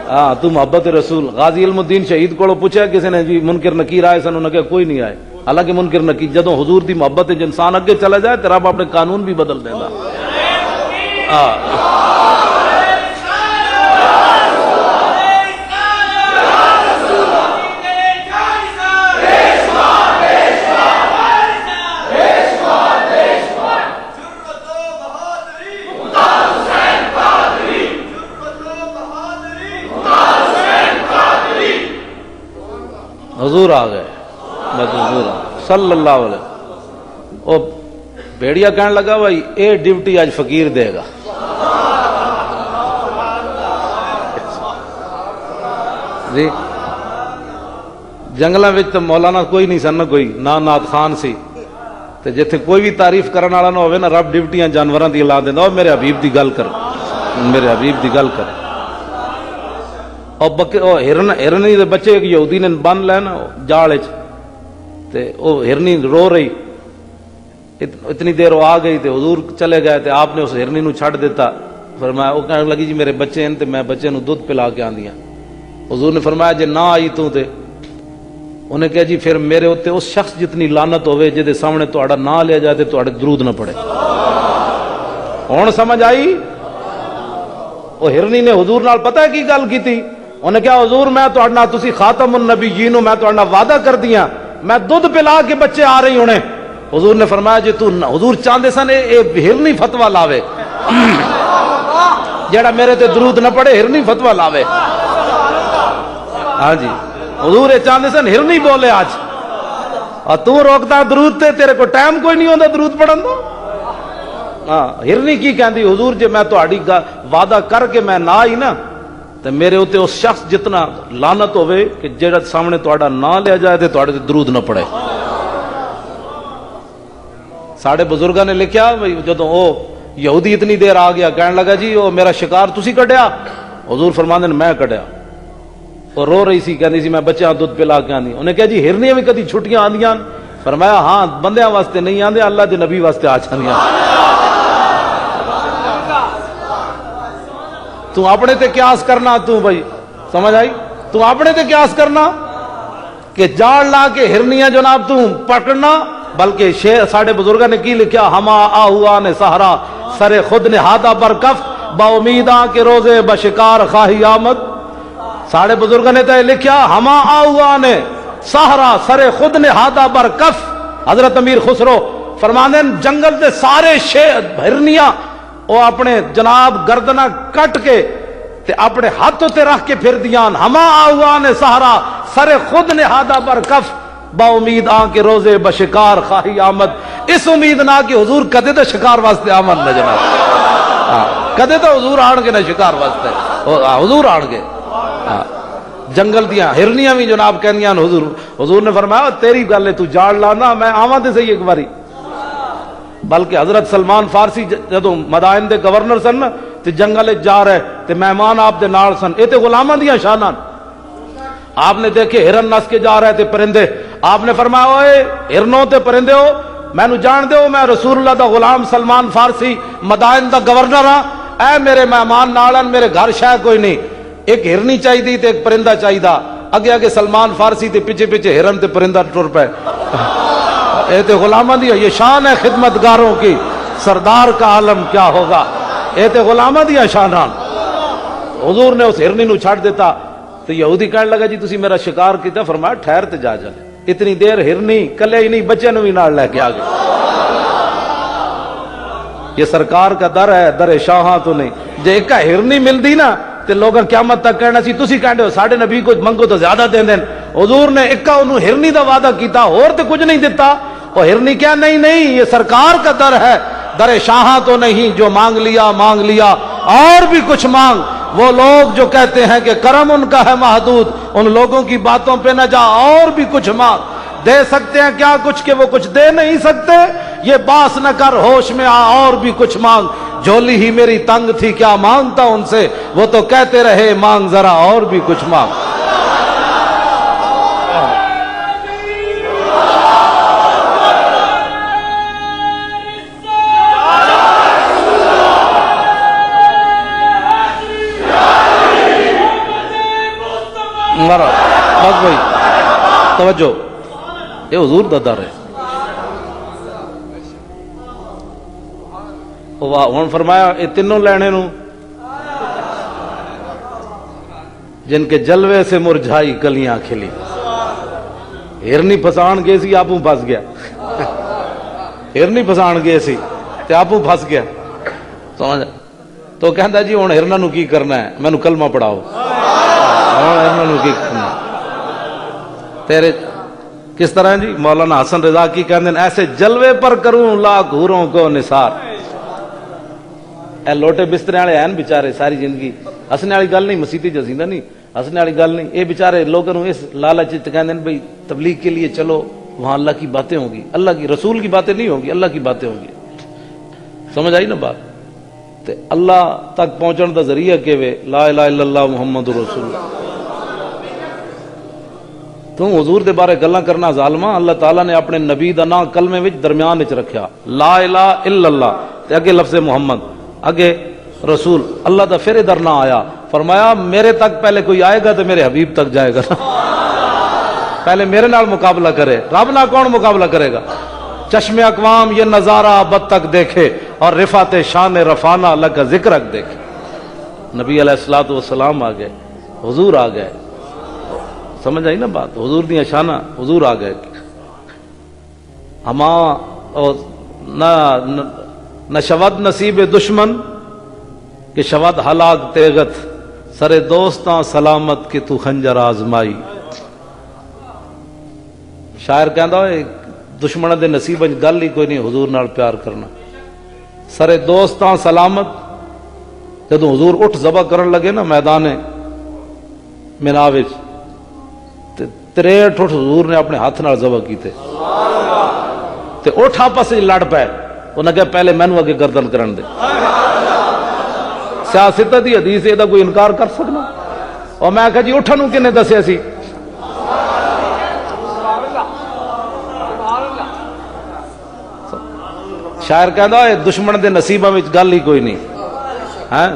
ہاں تو محبت رسول، غازی علم الدین شہید کو پوچھا کسی نے جی منکر نکیر آئے سن، انہوں نے کہا کوئی نہیں آئے۔ حالانکہ منکر نکیر جدوں حضور دی محبت انسان اگے چلا جائے تو رب اپنے قانون بھی بدل دینا۔ حضور آ گئے، بس حضور صلی اللہ علیہ وسلم۔ وہ بھیڑیا کہنے لگا بھائی اے ڈیوٹی آج فقیر دے گا۔ جی جنگلاں وچ تے مولانا کوئی نہیں سن، کوئی نہ نات خان سی، تے جتھے کوئی بھی تعریف کرن والا نہ ہوے نا، رب ڈیوٹیاں جانوراں دی لا دیندا، او میرے حبیب دی گل کر، میرے حبیب دی گل کر۔ اور ہرنی دے بچے ایک یہودی نے بن لے نا جال وچ، تے او ہرنی رو رہی، اتنی دیر وہ آ گئی تے حضور چلے گئے تے آپ نے اس ہرنی نو چھڈ دیتا۔ فرمایا وہ کہنے لگی جی میرے بچے ہیں تے میں بچے نو دودھ پلا کے آندیاں۔ حضور نے فرمایا جے نہ آئی تو تے انہیں کہا جی پھر میرے اوتے اس شخص جتنی لعنت ہوے جے دے سامنے تہاڈا نام لیا جائے تے تہاڈے درود نہ پڑے۔ ہن سمجھ آئی؟ وہ ہرنی نے حضور نال پتہ ہے کی گل کیتی؟ انہیں کہا حضور میں تہاڈے نال تسی خاتم النبیین ہو، میں تہاڈے نال وعدہ کر دیاں میں دودھ پلا کے بچے آ رہی ہونے۔ حضور نے فرمایا جی تو حضور چاہتے سن اے ہرنی فتویٰ لاوے جیڑا میرے تے درود نہ پڑے، ہرنی فتویٰ لاوے۔ ہاں جی حضور یہ چاہتے سن ہرنی بولے آج، اور تو روکتا درود تے، تیرے کو ٹائم کوئی نہیں ہوتا درود پڑھن دا۔ ہاں ہرنی کی کہندی حضور جے میں تہاڈی وعدہ کر کے میں نہ آئی نا تے میرے اوتے اس شخص جتنا لعنت ہوے کہ جیڑا سامنے تہاڈا نام لیا جائے تے تہاڈے تے درود نہ پڑے۔ ساڈے بزرگاں نے لکھیا جدوں او یہودی اتنی دیر آ گیا، کہنے لگا جی او میرا شکار تسی کڈیا؟ حضور فرماندے نے میں کڈیا۔ اور رو رہی سی، کہندی سی میں بچیاں دودھ پلا کے آندی۔ انہیں کہا جی ہرنیاں بھی کدی چھٹیاں آندیاں؟ فرمایا ہاں بندیاں واسطے نہیں آندے، اللہ دے نبی واسطے آ جاندیاں۔ تو اپنے تے قیاس کرنا، تو بھائی سمجھ آئی؟ تو اپنے تے قیاس کرنا کہ جاڑ لا کے ہرنیاں جناب تو پکڑنا، بلکہ ساڑھے بزرگاں نے کی لکھیا، ہما آہوا نے سہرا سر خود نے ہاتھا پر کف با امیداں کے روزے بشکار خواہی آمد۔ ساڑھے بزرگاں نے تو لکھیا ہما آہوا نے سہرا سر خود نے ہاتھا پر کف۔ حضرت امیر خسرو فرماندے جنگل دے سارے ہرنیاں وہ اپنے جناب گردنہ کٹ کے تے اپنے ہاتھوں تے رکھ کے پھر دیاں، ہما آہوا نے سہرا سر خود نے ہاتھا پر کف با امید آن کے روزے بشکار خواہی آمد. اس امید نہ کہ حضور کدے تو شکار واسطے آمد نہ جناب. کدے تو حضور آن کے نہ شکار واسطے حضور آن کے. جنگل دیاں ہرنیاں بھی جناب کہنیاں حضور نے فرمایا تیری گل ہے تو جاڑ لانا میں آواں تے صحیح ایک باری. بلکہ حضرت سلمان فارسی جدوں مدائن دے گورنر سن تے جنگل جا رہے تے مہمان آپ دے نال سن. اے تے غلاماں دیاں شاناں. آپ نے دیکھے ہرن نس کے جا رہے تھے پرندے. آپ نے فرمایا اوئے ہرنوں تے پرندے ہو مینوں جان دیو میں رسول اللہ دا غلام سلمان فارسی مدائن دا گورنر ہاں. اے میرے مہمان نالن میرے گھر شے کوئی نہیں. ایک ہرنی چاہیے تے ایک پرندہ چاہیے. اگے اگے سلمان فارسی تے پیچھے پیچھے ہرن تے پرندہ ٹر پے. اے تے غلاماں دی یہ شان ہے خدمت گاروں کی. سردار کا عالم کیا ہوگا. اے تے غلاماں دی شاناں. حضور نے اس ہرنی نو چھڑ دیتا تو یہودی کہنے لگا جی تسی میرا شکار کیتا. فرمایا ٹھہر تے جا چلے. اتنی دیر ہرنی کلے ہی نہیں بچے نو بھی نال لے کے آ گئے. یہ سرکار کا در ہے در شاہاں تو نہیں. جے ایک ہرنی ملدی نا تے لوگ قیامت تک کہنا سی تسی کہندے ہو ساڈے نبی کو منگو تو زیادہ دین دین. حضور نے اکا انہوں ہرنی دا وعدہ کیتا اور تے کچھ نہیں دیتا. وہ ہرنی کیا نہیں یہ سرکار کا در ہے در شاہاں تو نہیں. جو مانگ لیا اور بھی کچھ مانگ. وہ لوگ جو کہتے ہیں کہ کرم ان کا ہے محدود ان لوگوں کی باتوں پہ نہ جا اور بھی کچھ مانگ. دے سکتے ہیں کیا کچھ کہ وہ کچھ دے نہیں سکتے. یہ باس نہ کر ہوش میں آ اور بھی کچھ مانگ. جھولی ہی میری تنگ تھی کیا مانگتا ان سے وہ تو کہتے رہے مانگ ذرا اور بھی کچھ مانگ. بس بھائی توجہ یہ حضور دا در ہے. ہوں فرمایا یہ تینوں لینے نو جن کے جلوے سے مرجھائی کلیاں کھلی. ہرنی پھسان گئے سی آپ پھس گیا. ہرنی پھسان گئے سی تے آپ پھس گیا. سمجھ تو کہندا جی ہوں ہرنا نو کی کرنا ہے مینوں کلمہ پڑھاؤ. تیرے کس طرح جی مولانا حسن رضا کی کہتے ہیں ایسے جلوے پر کروں لاکھ حوروں کو نثار. اے لوٹے بسترے والے ہیں بیچارے ساری زندگی ہسنے والی گل نہیں مسیتی جزیندہ نہیں ہسنے والی گل نہیں. یہ بیچارے لوگوں اس لالچ کہتے ہیں بھائی تبلیغ کے لیے چلو وہاں اللہ کی باتیں ہوں گی. اللہ کی رسول کی باتیں نہیں ہوں گی اللہ کی باتیں ہوں گی. سمجھ آئی نا بات. تے اللہ تک پہنچن دا ذریعہ کہ لا الہ الا اللہ محمد رسول اللہ. تو حضور دے بارے گلاں کرنا ظالمہ. اللہ تعالیٰ نے اپنے نبی دا نام کلمے وچ درمیان وچ رکھیا لا الہ الا اللہ تے اگے لفظ محمد اگے رسول. اللہ دا پھر ادھر نہ آیا. فرمایا میرے تک پہلے کوئی آئے گا تو میرے حبیب تک جائے گا. پہلے میرے نال مقابلہ کرے. رب نال کون مقابلہ کرے گا. چشم اقوام یہ نظارہ بد تک دیکھے اور رفعت شان رفانہ اللہ کا ذکر دیکھے. نبی علیہ الصلوۃ والسلام آ گئے حضور آ گئے. سمجھ آئی نا بات. حضور دیا شانہ حضور آ گئے. ہما نہ شود نصیب دشمن کہ شود ہلاک تیغت سر دوستاں سلامت کہ تو خنجر آزمائی. شاعر کہندا ہے دشمن دے نصیب وچ گل ہی کوئی نہیں حضور نال پیار کرنا. سر دوستاں سلامت جدوں حضور اٹھ ذبح کرن لگے نا میدان مینا وچ 63 اٹھ حضور نے اپنے ہاتھ نال ذبح کیتے تے اٹھ آپس وچ لڑ پے. انہاں کہا پہلے مینوں اگے گردن کرن دے. سیاست دی حدیث اے دا کوئی انکار کر سکنا. اور میں کہا جی اٹھن نوں کنے دسیا سی. شاعر کہندا ہے دشمن دے نصیباں وچ گل ہی کوئی نہیں.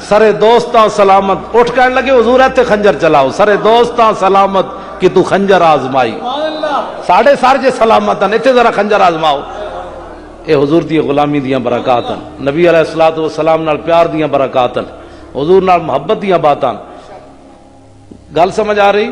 سرے دوستاں سلامت اٹھ کہنے لگے حضور تے خنجر چلاؤ. سرے دوستاں سلامت کہ تو خنجر آزمائی. ساڑھے سار جے سلامت ہیں اتنے ذرا خنجر آزماؤ. اے حضور دی غلامی دیاں برکات ہیں. نبی علیہ الصلوۃ والسلام نال پیار دیاں برکات ہیں. حضور نال محبت دیاں باتاں. گل سمجھ آ رہی.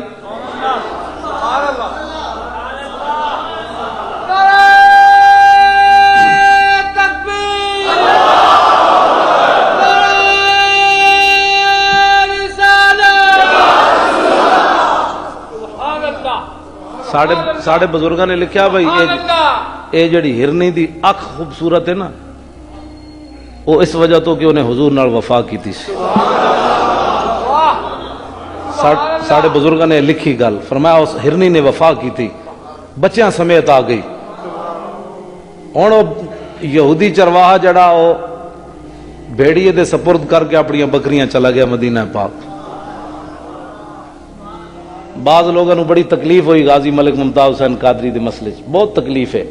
ساڑھے بزرگاں نے لکھا بھائی اے جڑی ہرنی دی اکھ خوبصورت ہے نا وہ اس وجہ تو کہ انہیں حضور نال وفا کی تھی. ساڑھے بزرگاں نے لکھی گل فرمایا اس ہرنی نے وفا کی تھی بچیاں سمیت آ گئی. ہوں یہودی چرواہا جڑا وہ بھیڑیے دے سپرد کر کے اپنی بکریاں چلا گیا مدینہ پاک. بعض لوگوں کو بڑی تکلیف ہوئی غازی ملک ممتاز حسین قادری دے مسئلے بہت تکلیف ہے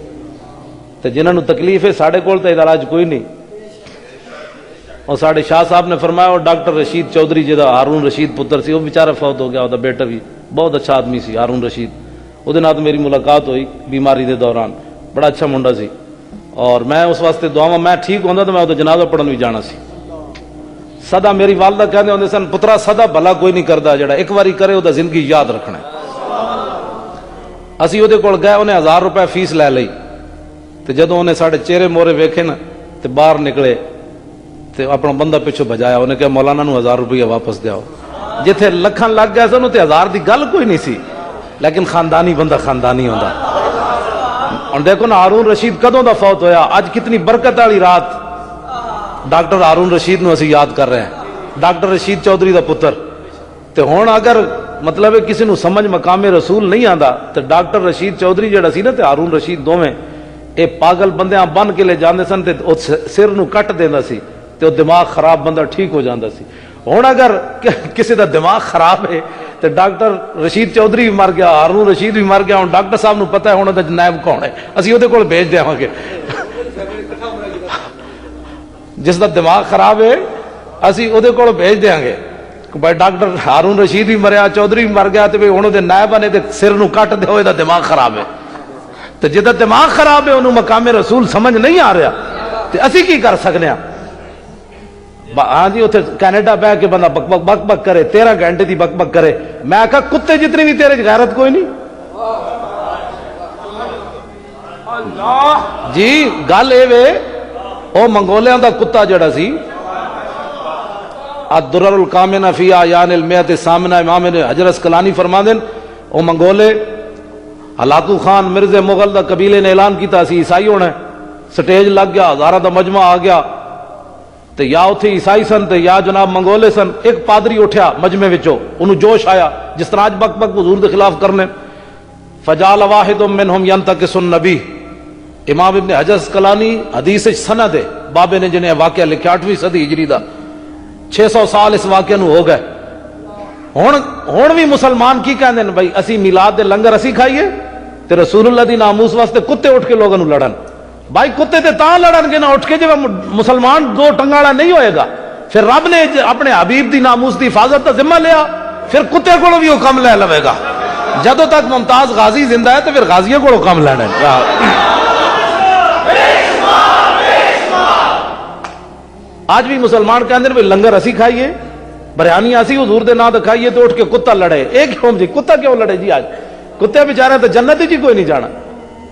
تو جنہوں نے تکلیف ہے ساڑھے کول تو علاج کوئی نہیں. اور ساڑھے شاہ صاحب نے فرمایا اور ڈاکٹر رشید چودھری جہاں ہارون رشید پتر سی وہ بیچارہ فوت ہو گیا وہ بیٹا بھی بہت اچھا آدمی سی ہارون رشید. وہ میری ملاقات ہوئی بیماری دے دوران بڑا اچھا منڈا سی اور میں اس واسطے دعا میں ٹھیک ہوندا تو میں وہ جنازہ پڑھن بھی جانا سی. سدا میری والدہ کہتے ہوندے سن پترا سدا بھلا کوئی نہیں کرتا جڑا ایک باری کرے وہ زندگی یاد رکھنا ہے. اسی وہ کول گئے انہیں 1000 روپے فیس لے لئی تو جدوں انہیں ساڑھے چہرے مورے ویکھے نا تو باہر نکلے تو اپنا بندہ پیچھے بجایا انہیں کہا مولانا نو 1000 روپیہ واپس دیاؤ. جتھے لکھاں لگ گئے سن تے 1000 دی گل کوئی نہیں سی لیکن خاندانی بندہ خاندانی ہوندا. اور دیکھو نا ہارون رشید کدوں دا فوت ہویا اج کتنی برکت والی رات. ڈاکٹر ہارون رشید نو اسی یاد کر رہے ہیں ڈاکٹر رشید چودھری دا پتر. تے ہن اگر مطلب ہے کسی نو سمجھ مقام رسول نہیں آندا تے ڈاکٹر رشید چودھری جڑا سی نا تے ہارون رشید دوویں اے پاگل بندیاں بن کے لے جاندے سن تے او سر نو کٹ دیندا سی تے او دماغ خراب بندہ ٹھیک ہو جاندا سی. ہن اگر کسی دا دماغ خراب ہے تے ڈاکٹر رشید چودھری بھی مر گیا ہارون رشید بھی مر گیا. ہن ڈاکٹر صاحب نو پتہ ہے ہن دا نائب کون ہے اسی او دے کول بھیج دیواں گے. جس دا دماغ خراب ہے اسی او دے کول بھیج دیاں گے کہ بھائی ڈاکٹر ہارون رشید بھی مریا چودھری بھی مر گیا تے ہن او دے نائب نے تے سر نو کٹ دے ہوئے دا دماغ خراب ہے. تے جدا دماغ خراب ہے انہوں مقام رسول سمجھ نہیں آ رہا تے اسی کی کر سکنے ہیں. ہاں جی اتنے کینیڈا بہ کے بندہ بک بک بک بک کرے 13 گھنٹے دی بک بک کرے. میں کہا کتے جتنی بھی تیرے غیرت کوئی نہیں. جی گل اے وے او منگولیاں دا کتا جڑا سی الدرر الکامنہ فی اعیان المئۃ الثامنہ امام حجر اسقلانی فرماندے او منگولے ہلاکو خان مرزا مغل دا قبیلے نے اعلان کیتا سی عیسائی ہونا. سٹیج لگ گیا ہزاراں دا مجمع آ گیا تے یا اتھے عیسائی سن تے یا جناب منگولے سن. ایک پادری اٹھیا مجمع وچوں انہوں جوش آیا جس طرح بک بک حضور دے خلاف کرنے. فجعل واحد منہم ینتقص النبی. امام ابن حجر اسقلانی حدیث سند ہے بابے نے جنہیں واقعہ لکھا 8ویں صدی ہجری دا 600 سال اس واقعہ نو ہو گئے. ہن بھی مسلمان کی کہندے نے بھائی اسی میلاد دے لنگر اسی کھائیے تے رسول اللہ دی ناموس واسطے کتے اٹھ کے لوگوں لڑن. بھائی کتے تے تاں لڑن گے نہ اٹھ کے جب مسلمان دو ٹنگاڑا نہیں ہوئے گا. پھر رب نے اپنے حبیب دی ناموس دی حفاظت کا ذمہ لیا پھر کتے کو بھی وہ کم لے لوے گا. جدوں تک ممتاز غازی زندہ ہے تو پھر غازیوں کو کم لینا ہے. آج بھی مسلمان کہندے نے لنگر اسی کھائیے بریانی اسی حضور دے نام تے کھائیے تو اٹھ کے کتا لڑے. ایک قوم جی کتا کیوں لڑے جی؟ آج کتے بیچارے تو جنت جی کوئی نہیں جانا.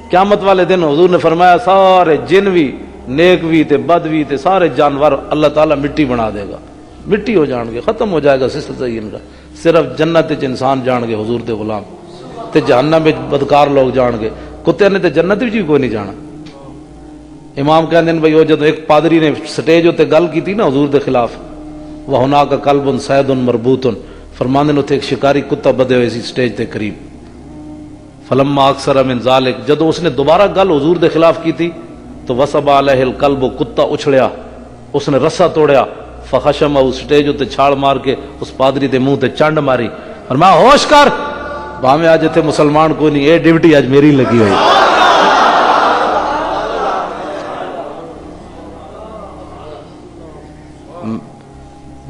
قیامت والے دن حضور نے فرمایا سارے جن بھی نیک بھی تے بد بھی تے سارے جانور اللہ تعالیٰ مٹی بنا دے گا. مٹی ہو جان گے ختم ہو جائے گا سلسلہ ان کا. صرف جنت وچ انسان جان گے حضور دے غلام تے جہنم وچ بدکار لوگ جان گے. کتے نے تے جنت وچ کوئی نہیں جانا. امام کہندے نے بھائی وہ جدوں ایک پادری نے سٹیج تے گل کی تھی نا حضور دے خلاف وَهُنَاكَ كَلْبٌ صَيْدٌ مَرْبُوطٌ فرماندے نے اتنے ایک شکاری کتا بدے ہوئے سی سٹیج تے قریب. فلما اکثر من ذالک جدوں اس نے دوبارہ گل حضور دے خلاف کی تھی تو وثب علیہ القلب کتا اچھڑیا اس نے رسا توڑیا. فخشم اس سٹیج تے چھاڑ مار کے اس پادری دے منہ تے چنڈ ماری اور میں ہوش کر بھاویں اج تے مسلمان کوئی نہیں اے ڈیوٹی اج میری لگی ہوئی.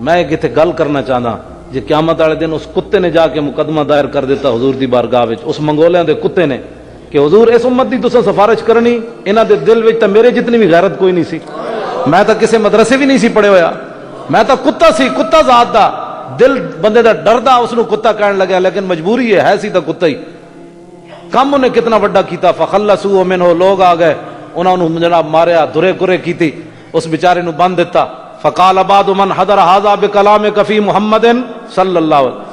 میں کتے گل کرنا چاہتا جی قیامت والے دن اس کتے نے جا کے مقدمہ دائر کر دیتا حضور دی بارگاہ وچ اس منگولیاں دے کتے نے کہ حضور اس امت دی تساں سفارش کرنی انہاں دے دل وچ تے میرے جتنی بھی غیرت کوئی نہیں سی. میں تو کسی مدرسے بھی نہیں سی پڑھے ہویا. میں تو کتا سی کتا ذات دا دل بندے دا ڈردا اس نو کتا کہن لگا لیکن مجبوری ہے سی تو کتا ہی. کم انہیں کتنا بڑا کیتا فخلصوا منہ لوگ آ گئے انہوں نے جناب ماریا دھرے کرے کیتی اس بیچارے نو بند دیتا. فقال بعض من حضر هذا بكلام كفي محمد صلی اللہ علیہ وسلم